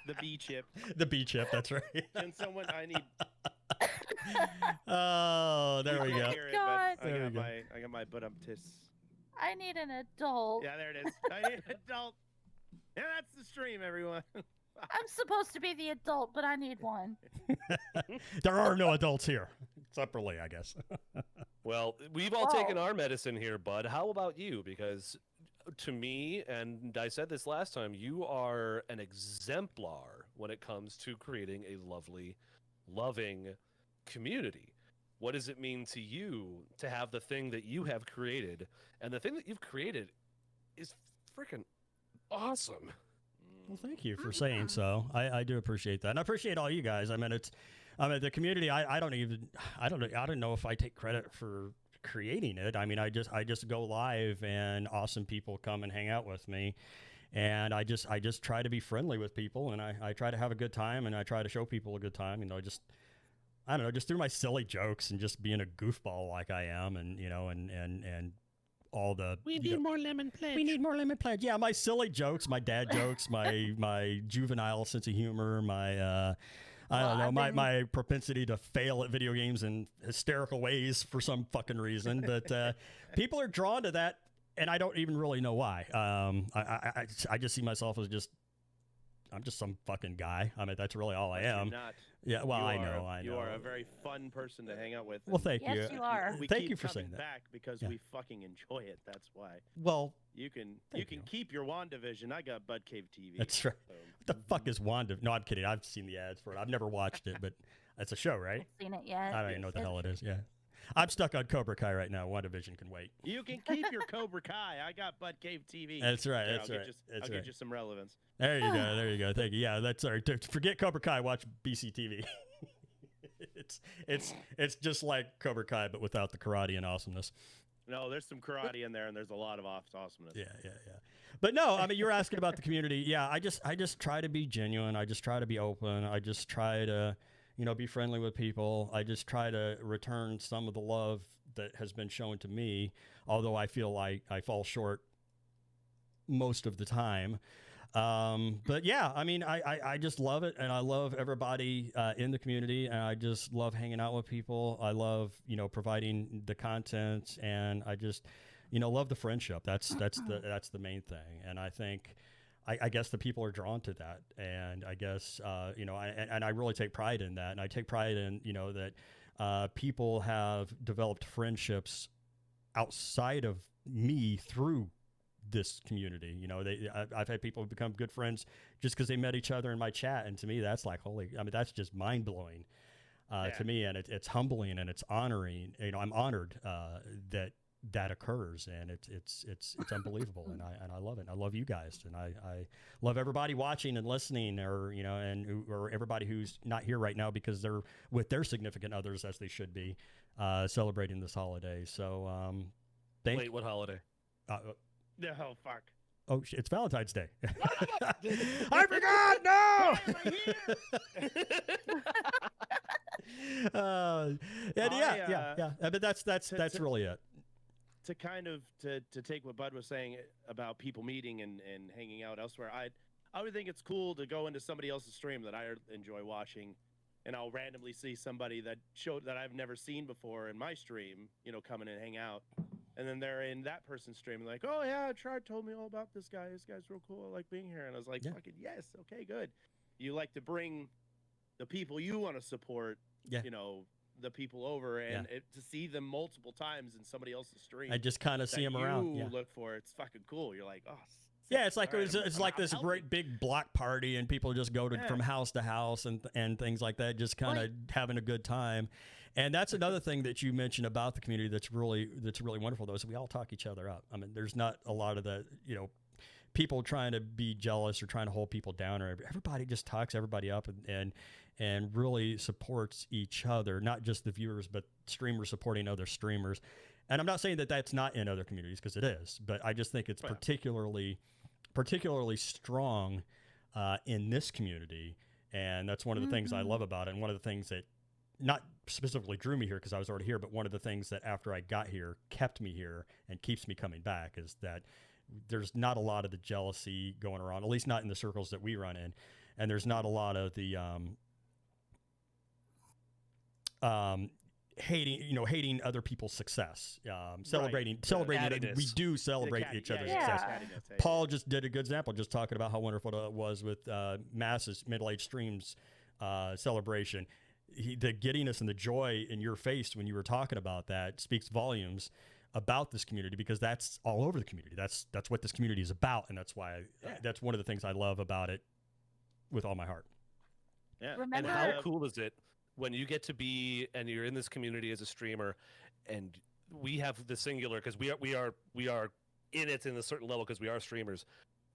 The B-chip. The B-chip, that's right. Can someone, I need... Oh, there we go. God. I got my butt-up-tis. I need an adult. Yeah, there it is. I need an adult. Yeah, that's the stream, everyone. I'm supposed to be the adult, but I need one. There are no adults here. Except for Lee, I guess. Well, we've all taken our medicine here, Bud. How about you? Because to me, and I said this last time, you are an exemplar when it comes to creating a lovely, loving community. What does it mean to you to have the thing that you have created? And the thing that you've created is freaking awesome. Well, thank you for saying so. I do appreciate that. And I appreciate all you guys. I mean, it's I mean, the community. I don't know if I take credit for creating it. I mean, I just go live and awesome people come and hang out with me. And I just try to be friendly with people, and I try to have a good time, and I try to show people a good time. I don't know, just through my silly jokes and just being a goofball like I am, and and all the We need more lemon pledge. we need more lemon pledge. Yeah, my silly jokes, my dad jokes, my juvenile sense of humor, my I don't know, my propensity to fail at video games in hysterical ways for some fucking reason. But people are drawn to that. And I don't even really know why. I just see myself as I'm just some fucking guy. I mean, that's really all I am. You're not. Yeah, well, I know. You are a very fun person to hang out with. Well, thank you. Yes, you are. Thank you for saying that. Back because we fucking enjoy it. That's why. Well, you can keep your WandaVision. I got Bud Cave TV. That's right. So. What the fuck is Wanda? No, I'm kidding. I've seen the ads for it. I've never watched it, but it's a show, right? I've seen it yet. I don't even know what the hell it is. Yeah. I'm stuck on Cobra Kai right now. WandaVision can wait. You can keep your Cobra Kai. I got Bud Cave TV. That's right. Here, That's I'll right. get you some relevance. There you go. There you go. Thank you. Yeah, that's all right. Forget Cobra Kai. Watch BCTV. it's just like Cobra Kai, but without the karate and awesomeness. No, there's some karate in there, and there's a lot of awesomeness. Yeah. But no, I mean, you're asking about the community. Yeah, I just try to be genuine. I just try to be open. I just try to, be friendly with people. I just try to return some of the love that has been shown to me, although I feel like I fall short most of the time. But yeah, I mean, I just love it, and I love everybody in the community, and I just love hanging out with people. I love, providing the content, and I just, love the friendship. That's the main thing, and I think, I guess the people are drawn to that, and I guess, and I really take pride in that, and I take pride in, that people have developed friendships outside of me through this community. I've had people become good friends just because they met each other in my chat, and to me that's like that's just mind-blowing to me, and it's humbling and it's honoring. I'm honored that occurs, and it's unbelievable, and I love it. I love you guys, and I love everybody watching and listening, or or everybody who's not here right now because they're with their significant others, as they should be, celebrating this holiday. So wait, what holiday? No, fuck. Oh, it's Valentine's Day. I forgot. No. Yeah. But that's really it. To kind of to take what Bud was saying about people meeting and hanging out elsewhere, I would think it's cool to go into somebody else's stream that I enjoy watching, and I'll randomly see somebody that I've never seen before in my stream, come in and hang out. And then they're in that person's stream and like, oh yeah, Chard told me all about this guy. This guy's real cool. I like being here. And I was like, fucking yes, okay, good. You like to bring the people you want to support, the people over, and to see them multiple times in somebody else's stream. I just kind of see them around. You look for it's fucking cool. You're like, oh. Yeah, it's like it's like this great big block party, and people just go from house to house and things like that, just kind of having a good time. And that's another thing that you mentioned about the community that's really wonderful, though, is we all talk each other up. I mean, there's not a lot of the, people trying to be jealous or trying to hold people down, or everybody just talks everybody up and really supports each other, not just the viewers, but streamers supporting other streamers. And I'm not saying that that's not in other communities, because it is, but I just think it's particularly strong in this community. And that's one of the things I love about it. And one of the things that not specifically drew me here because I was already here, but one of the things that after I got here kept me here and keeps me coming back is that there's not a lot of the jealousy going around, at least not in the circles that we run in. And there's not a lot of the hating other people's success, celebrating it. We do celebrate each other's success. Paul just did a good example, just talking about how wonderful it was with Mass's middle-aged streams celebration. The giddiness and the joy in your face when you were talking about that speaks volumes about this community, because that's all over the community. That's what this community is about, and that's why that's one of the things I love about it with all my heart. Yeah. And how cool is it when you get to be and you're in this community as a streamer, and we have the singular, because we are in it in a certain level because we are streamers.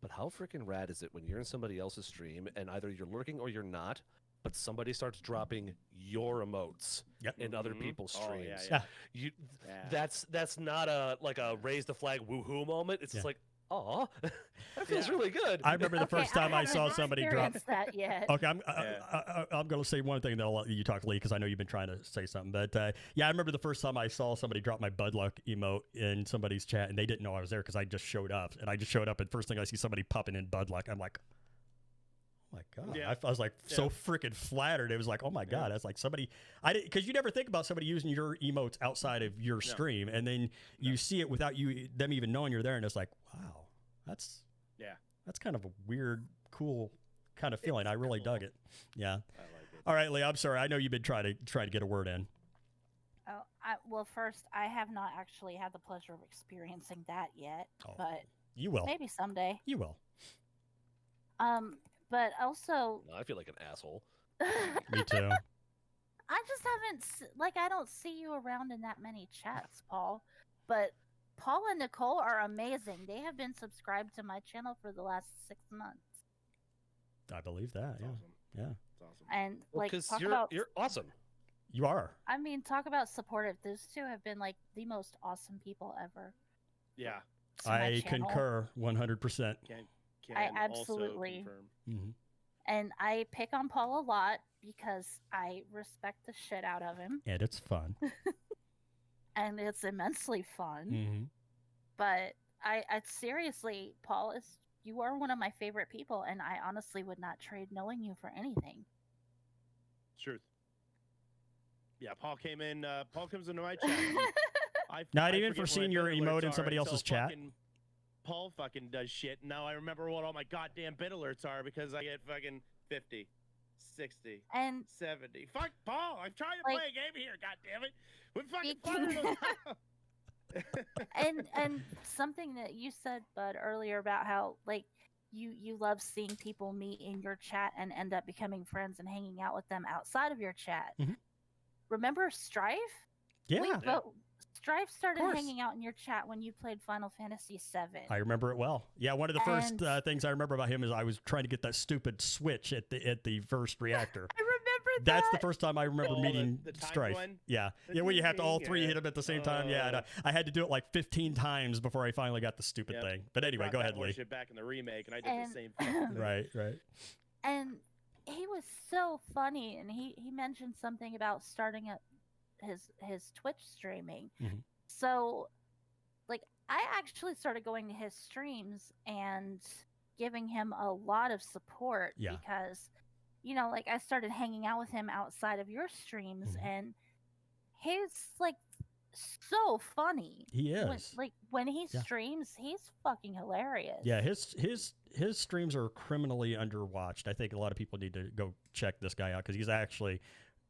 But how freaking rad is it when you're in somebody else's stream and either you're lurking or you're not, but somebody starts dropping your emotes Yep. in other Mhm. people's Oh, streams. yeah, Yeah. You Yeah. that's not a like a raise the flag woohoo moment. It's just Yeah. like, oh, that feels Yeah. really good. I remember the Okay, first time I haven't saw somebody drop. experienced that yet. Okay, Yeah. I'm going to say one thing that I'll let you talk, Lee, because I know you've been trying to say something. But yeah, I remember the first time I saw somebody drop my Bud Luck emote in somebody's chat, and they didn't know I was there because I just showed up. And I just showed up, and first thing I see somebody popping in Bud Luck, I'm like, oh my God. Yeah. I was like so Yeah. freaking flattered. It was like, oh my God, Yeah. that's like somebody, because you never think about somebody using your emotes outside of your stream, and then you No. see it without them even knowing you're there, and it's like, wow, that's kind of a weird, cool kind of feeling. It's I really cool. dug it. Yeah. I like it. All right, Lee, I'm sorry. I know you've been trying to get a word in. Oh, well, first, I have not actually had the pleasure of experiencing that yet, Oh, but you will. maybe someday. You will. But also, I feel like an asshole. Me too. I just haven't I don't see you around in that many chats, Paul. But Paul and Nicole are amazing. They have been subscribed to my channel for the last 6 months, I believe that. It's Yeah. awesome. Yeah. It's awesome. and Well, like because talk about. you're awesome. You are. I mean, talk about supportive. Those two have been like the most awesome people ever. Yeah. to my I channel. concur 100%. Can I also absolutely- confirm. Mm-hmm. And I pick on Paul a lot because I respect the shit out of him, And it's fun. and it's immensely fun. Mm-hmm. But I seriously, Paul, you are one of my favorite people, and I honestly would not trade knowing you for anything. Truth. Yeah, Paul came in. Paul comes into my chat. and Not I even forget for what my seeing your bit emote alerts in are somebody until else's chat. Paul fucking does shit. And now I remember what all my goddamn bit alerts are because I get fucking 50, 60, And 70. Fuck Paul! I'm trying to Like, play a game here. God damn it! We're fucking Speaking- firing those. and something that you said, Bud, earlier about how like you love seeing people meet in your chat and end up becoming friends and hanging out with them outside of your chat. Mhm. Remember Strife? Yeah. Strife started course. hanging out in your chat when you played Final Fantasy VII. I remember it well. Yeah, one of the first And- things I remember about him is I was trying to get that stupid switch at the first reactor. I remember That's that. the first time I remember Oh, meeting the timed Strife. one? Yeah, The yeah, where you have to all ding, three yeah. hit them at the same time. Yeah, and I had to do it like 15 times before I finally got the stupid Yep. thing. But anyway, Brought go that ahead, Lee. horseshit back in the remake, and I did And- the same fucking thing. Right, right. And he was so funny, and he mentioned something about starting up his Twitch streaming. Mhm. So, like, I actually started going to his streams and giving him a lot of support Yeah. because, like, I started hanging out with him outside of your streams, Mhm. and he's like so funny. He is. When he Yeah. streams, he's fucking hilarious. Yeah, his streams are criminally underwatched. I think a lot of people need to go check this guy out because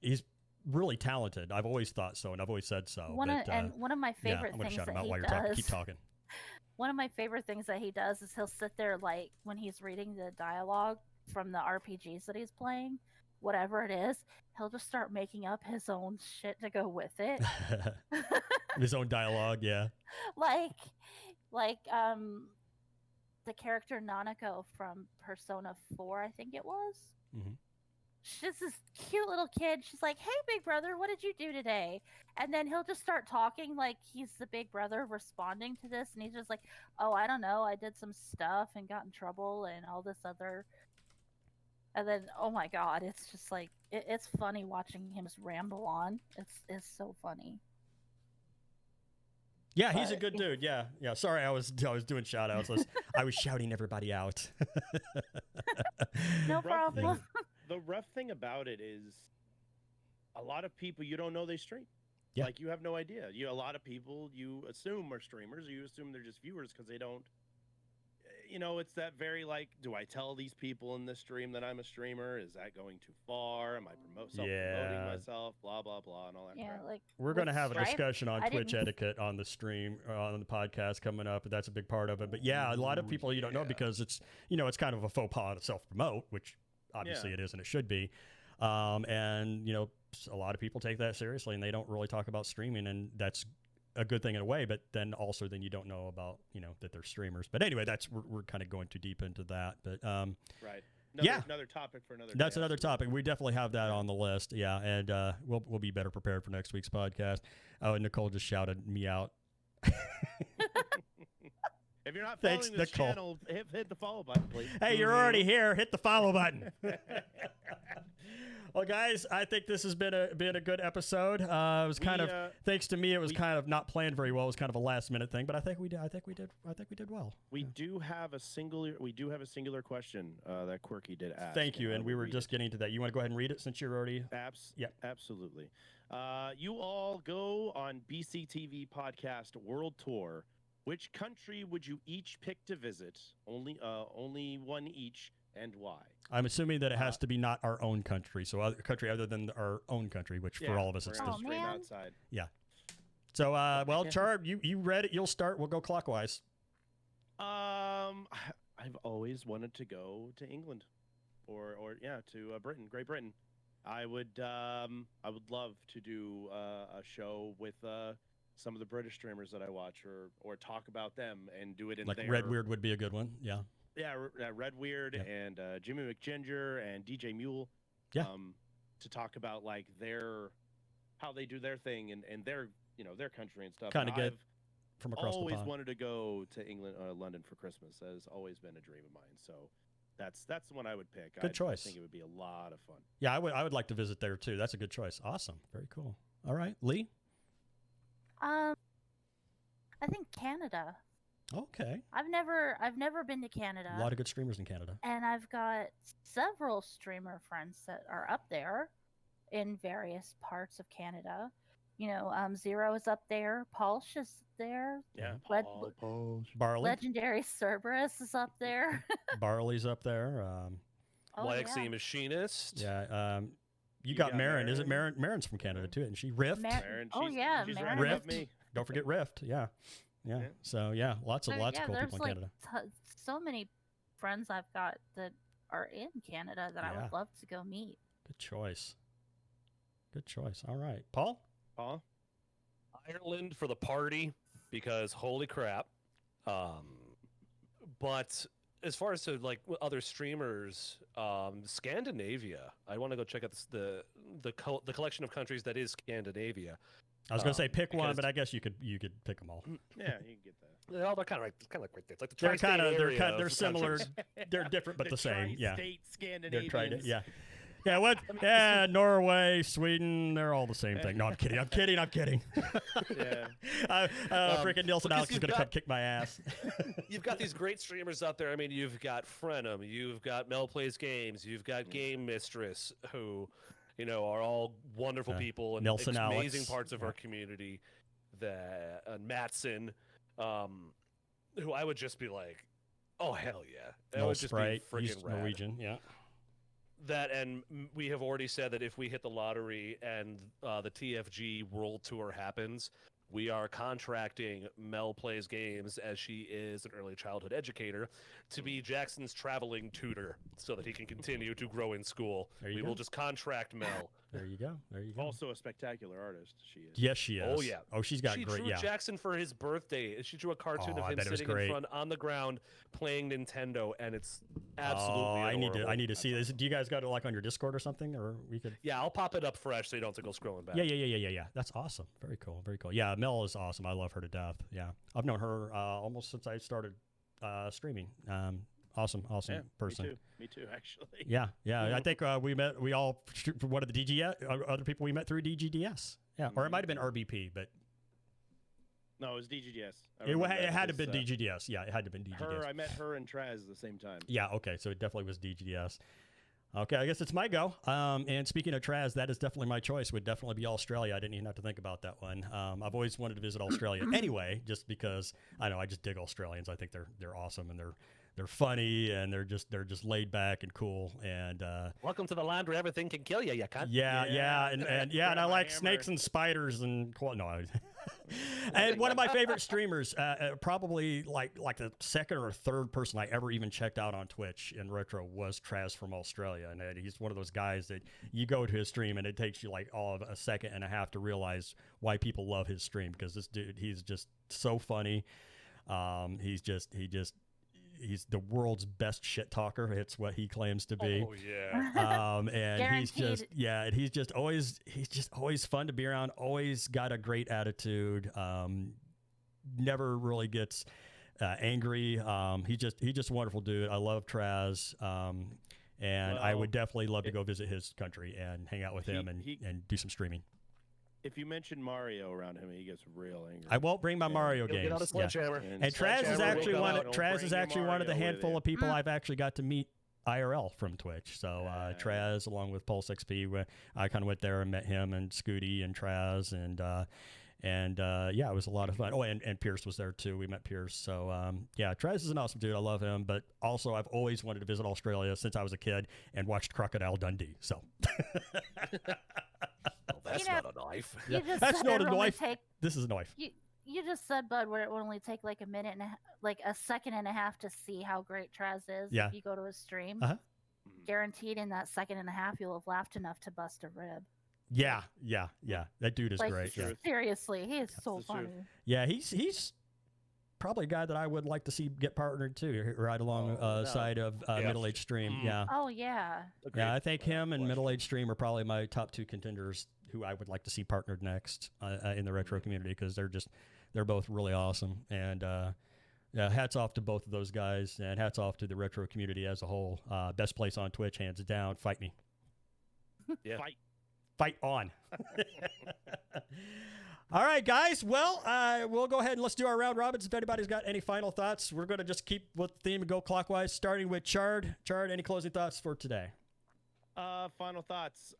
he's really talented. I've always thought so, and I've always said so. One of my yeah, favorite I'm going to things shout him that out he while you're does. talking. Keep talking. One of my favorite things that he does is he'll sit there like when he's reading the dialogue from the RPGs that he's playing, whatever it is, he'll just start making up his own shit to go with it. His own dialogue, yeah. like the character Nanako from Persona 4, I think it was. Mhm. She's this cute little kid. She's like, "Hey, big brother, what did you do today?" And then he'll just start talking like he's the big brother responding to this, and he's just like, "Oh, I don't know. I did some stuff and got in trouble and all this other." And then, oh my god, it's just like it's funny watching him just ramble on. It's so funny. Yeah, he's a But- good dude. Yeah, yeah. Sorry, I was doing shout outs. I was shouting everybody out. No Rough problem. The rough thing about it is a lot of people you don't know they stream. Yeah. Like you have no idea. A lot of people you assume are streamers, or you assume they're just viewers because they don't. It's that very like, do I tell these people in this stream that I'm a streamer? Is that going too far? Am I self-promoting Yeah. myself? Blah blah blah, and all that Yeah, crap. like We're with going to have a Stripe, discussion on I Twitch didn't- etiquette on the stream, on the podcast coming up. That's a big part of it. But yeah, a lot of people you don't know yeah. because it's kind of a faux pas to self promote, which obviously it is and it should be. And a lot of people take that seriously and they don't really talk about streaming, and that's a good thing in a way. But then you don't know about that they're streamers. But anyway, we're kind of going too deep into that. But Right. another topic for another. That's day, another absolutely. topic. We definitely have that on the list. Yeah, and we'll be better prepared for next week's podcast. Oh, and Nicole just shouted me out. If you're not Thanks, following this Nicole. channel, hit the follow button, please. Hey, you're already here. Hit the follow button. Well, guys, I think this has been a good episode. It was kind of thanks to me. It was kind of not planned very well. It was kind of a last minute thing, but I think we did well. We do have a singular question that Quirky did ask. Thank you, and we were read just getting to that. You want to go ahead and read it since you're already. Yeah, absolutely. You all go on BCTV podcast World Tour. Which country would you each pick to visit? Only one each, and why? I'm assuming that it has to be not our own country, so other country other than our own country, which for all of us it's we're the on the stream man. outside. yeah. So well, Char, you read it. You'll start. We'll go clockwise. I've always wanted to go to England, or to Britain, Great Britain. I would love to do a show with some of the British streamers that I watch, or talk about them and do it in Like their... Red Weird would be a good one. Yeah. Yeah, Red Weird and Jimmy McGinger and DJ Mule. Yeah. To talk about like how they do their thing and their country and stuff. Kind of And get I've from across the always pond. wanted to go to England, London for Christmas. That has always been a dream of mine. So that's the one I would pick. Good choice. I think it would be a lot of fun. Yeah, I would like to visit there too. That's a good choice. Awesome. Very cool. All right, Lee. I think Canada. Okay. I've never been to Canada. A lot of good streamers in Canada. And I've got several streamer friends that are up there in various parts of Canada. Zero is up there. Pulse is there. Yeah. Barley. Legendary Cerberus is up there. Barley's up there. YXE yeah. Machinist. Yeah. You got Marin. Is it Marin? Marin's from Canada too, and she Rift. Marin, Marin. she's right above Rift. me. Don't forget Rift. Yeah. So yeah, lots of cool people there's in like Canada. So many friends I've got that are in Canada that I would love to go meet. Good choice. All right, Paul. Ireland for the party because holy crap. But as far as to like other streamers, Scandinavia. I want to go check out the collection of countries that is Scandinavia. I was going to say pick one, because- but I guess you could pick them all. Yeah, you can get that. Well, they're kind of like right there. It's like the They're tri-state kind of area they're of similar. countries. They're different but the same. Yeah. Tri-state They're trying to Scandinavians. Yeah, what? Yeah, Norway, Sweden, they're all the same thing. No, I'm kidding. Yeah. Freaking Nielsen because Alex is you've going to come got- kick my ass. You've got these great streamers out there. I mean, you've got Frenum, you've got Mel Plays Games, you've got Game Mistress, who, are all wonderful people and Nelson amazing Alex. parts of our community. That Matson, who I would just be like, oh hell yeah, that No would just Sprite, be he's freaking rad. Norwegian. Yeah. That, and we have already said that if we hit the lottery and the TFG World Tour happens, we are contracting Mel Plays Games, as she is an early childhood educator, to be Jackson's traveling tutor so that he can continue to grow in school. There you We go. will just contract Mel. There you go. Also a spectacular artist, she is. Yes, she is. Oh, yeah. Oh, she's got She great. drew Yeah. Jackson for his birthday. She drew a cartoon Oh, I of him bet it was sitting great. in front on the ground playing Nintendo, and it's absolutely Oh, I adorable. need to see this. Do you guys got it like on your Discord or something, or we could? Yeah, I'll pop it up fresh so you don't have to go scrolling back. Yeah. That's awesome. Very cool. Yeah, Mel is awesome. I love her to death. Yeah, I've known her almost since I started streaming. Awesome Yeah, person. Me too, actually. Yeah. I think we all one of the DGS other people we met through DGDS. Yeah, or it might have been RBP, but No, it was DGDS. it had to have been DGDS. Yeah, it had to have been DGDS. I met her and Traz at the same time. Yeah, okay, so it definitely was DGDS. Okay, I guess it's my go. And speaking of Traz, that is definitely my choice. Would definitely be Australia. I didn't even have to think about that one. I've always wanted to visit Australia anyway, just because I just dig Australians. I think they're awesome and they're funny and they're just laid back and cool and Welcome to the land where everything can kill you, you cunt. yeah, and I Grab my like hammer. snakes and spiders and and one of my favorite streamers, probably like the second or third person I ever even checked out on Twitch in retro was Traz from Australia, and he's one of those guys that you go to his stream and it takes you like all of a second and a half to realize why people love his stream because this dude he's just so funny. he's the world's best shit talker. It's what he claims to be. Oh yeah. And he's Guaranteed. just always fun to be around. Always got a great attitude. Never really gets angry. He's just a wonderful dude. I love Traz. And I would definitely love to go visit his country and hang out with him and do some streaming. If you mention Mario around him, he gets real angry. I won't bring my Mario He'll games. get out a sledgehammer. And Traz is actually one of the handful of people I've actually got to meet IRL from Twitch. So Traz, along with Pulse XP, I kind of went there and met him and Scooty and Traz and it was a lot of fun. Oh, and Pierce was there too. We met Pierce. So Traz is an awesome dude. I love him. But also, I've always wanted to visit Australia since I was a kid and watched Crocodile Dundee. So. That's not a knife. That's not a knife. This is a knife. You just said, Bud, where it would only take like a second and a half to see how great Traz is. Yeah. If you go to his stream, Uh-huh. guaranteed in that second and a half you'll have laughed enough to bust a rib. Yeah. That dude is Like, great. Yeah. seriously, he is so the truth. funny. Yeah, he's probably a guy that I would like to see get partnered too, right along side of Middle Age Stream. Yeah. Oh yeah. Agreed. Yeah, I think him and Middle Age Stream are probably my top two contenders who I would like to see partnered next in the retro community because they're both really awesome. And hats off to both of those guys, and hats off to the retro community as a whole. Best place on Twitch, hands down. Fight me. Yeah. Fight on. All right, guys. Well, we'll go ahead and let's do our round robins. If anybody's got any final thoughts, we're going to just keep with the theme and go clockwise, starting with Chard. Chard, any closing thoughts for today? Final thoughts.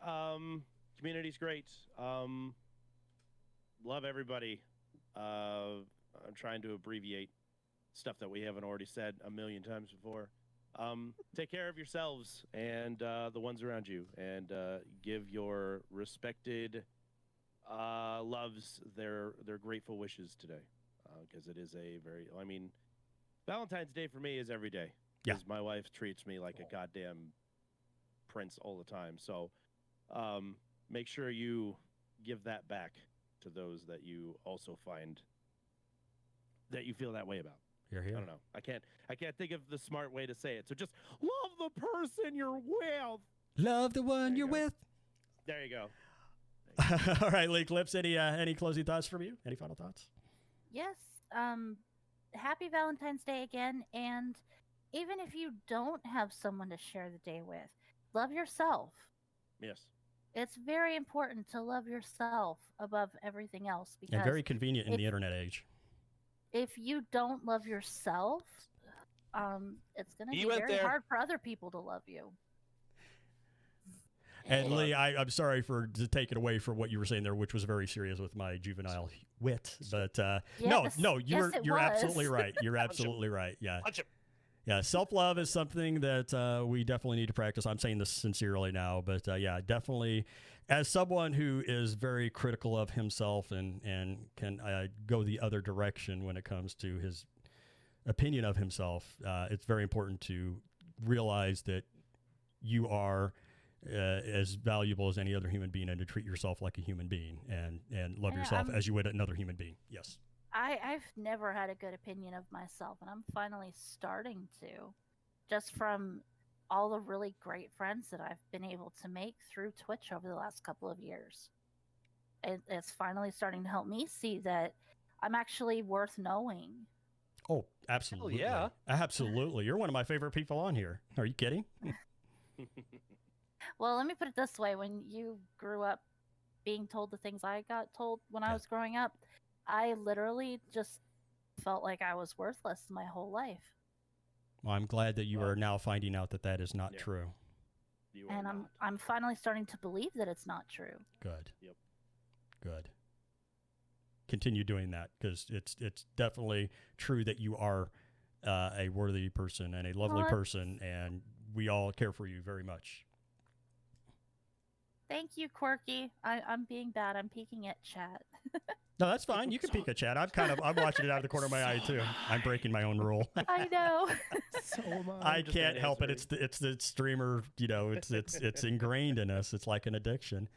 Community's great. Love everybody. I'm trying to abbreviate stuff that we haven't already said a million times before. Take care of yourselves and the ones around you, and give your respected loves their grateful wishes today, because it is Valentine's Day for me is every day. Yeah. Because my wife treats me like a goddamn prince all the time. So make sure you give that back to those that you also find that you feel that way about. You're here. I don't know. I can't think of the smart way to say it. So just love the person you're with. Love the one you're with. There you go. All right, Lee Clips, any closing thoughts from you? Any final thoughts? Yes. Happy Valentine's Day again. And even if you don't have someone to share the day with, love yourself. Yes. It's very important to love yourself above everything else, because And very convenient in the internet age. if you don't love yourself, it's going to be very hard for other people to love you. And Lee, I'm sorry to take it away from what you were saying there, which was very serious with my juvenile wit. But you're absolutely right. You're absolutely right. Yeah. Yeah, self-love is something that we definitely need to practice. I'm saying this sincerely now, but definitely as someone who is very critical of himself and can go the other direction when it comes to his opinion of himself, it's very important to realize that you are as valuable as any other human being, and to treat yourself like a human being and love yourself as you would another human being. Yes. I've never had a good opinion of myself, and I'm finally starting to, just from all the really great friends that I've been able to make through Twitch over the last couple of years. It's finally starting to help me see that I'm actually worth knowing. Oh, absolutely. Hell yeah. Absolutely. You're one of my favorite people on here. Are you kidding? Well, let me put it this way. When you grew up being told the things I got told when I was growing up, I literally just felt like I was worthless my whole life. Well, I'm glad that you are now finding out that is not true. And I'm finally starting to believe that it's not true. Good. Yep. Good. Continue doing that, because it's definitely true that you are a worthy person and a lovely person, and we all care for you very much. Thank you, Quirky. I'm being bad. I'm peeking at chat. No, that's fine. You can peek at chat. I'm watching it out of the corner of my eye too. I'm breaking my own rule. I know. So am I. I can't help it. It's the streamer. It's ingrained in us. It's like an addiction.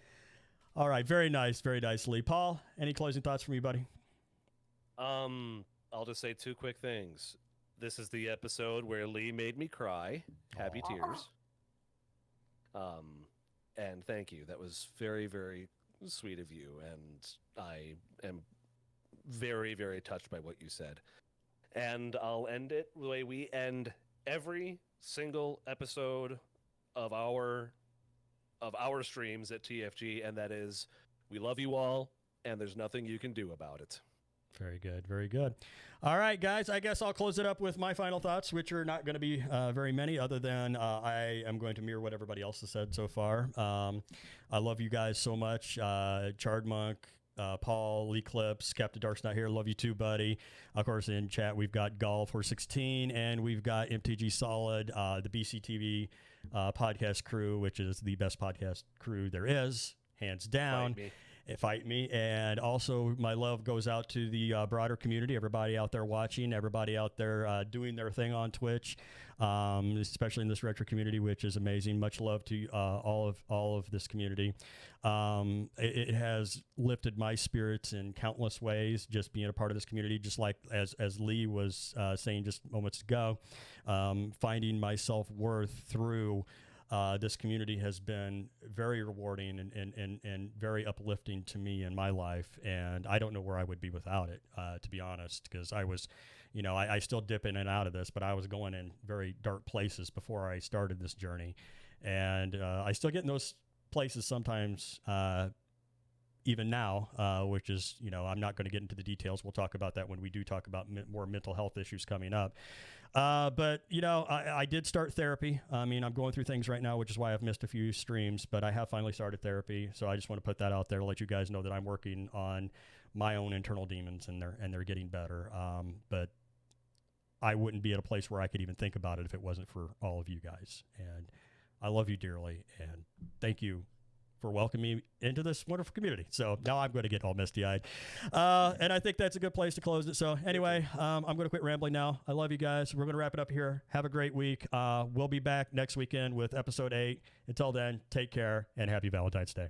All right, very nice, Lee. Paul, any closing thoughts from you, buddy? I'll just say two quick things. This is the episode where Lee made me cry. Happy Aw. tears. And thank you. That was very, very sweet of you. And I am very, very touched by what you said. And I'll end it the way we end every single episode of our streams at TFG, and that is, we love you all, and there's nothing you can do about it. Very good. Very good. All right, guys, I guess I'll close it up with my final thoughts, which are not going to be very many, other than I am going to mirror what everybody else has said so far. I love you guys so much. Chard Monk, Paul, Lee Clips, Captain Dark's not here. Love you too, buddy. Of course, in chat, we've got Gall 416, and we've got MTG Solid, the BCTV podcast crew, which is the best podcast crew there is, hands down. Fight me. And also, my love goes out to the broader community, everybody out there watching, everybody out there doing their thing on Twitch, especially in this retro community, which is amazing. Much love to all of this community. It has lifted my spirits in countless ways, just being a part of this community, just like as Lee was saying just moments ago, finding my self-worth through this community has been very rewarding and very uplifting to me in my life. And I don't know where I would be without it, to be honest, because I was, I still dip in and out of this, but I was going in very dark places before I started this journey. And I still get in those places sometimes, even now, which is, I'm not going to get into the details. We'll talk about that when we do talk about more mental health issues coming up. But, I did start therapy. I mean, I'm going through things right now, which is why I've missed a few streams, but I have finally started therapy. So I just want to put that out there, let you guys know that I'm working on my own internal demons, and they're getting better. But I wouldn't be at a place where I could even think about it if it wasn't for all of you guys. And I love you dearly. And thank you for welcoming me into this wonderful community. So now I'm going to get all misty-eyed. And I think that's a good place to close it. So anyway, I'm going to quit rambling now. I love you guys. We're going to wrap it up here. Have a great week. We'll be back next weekend with episode 8. Until then, take care and happy Valentine's Day.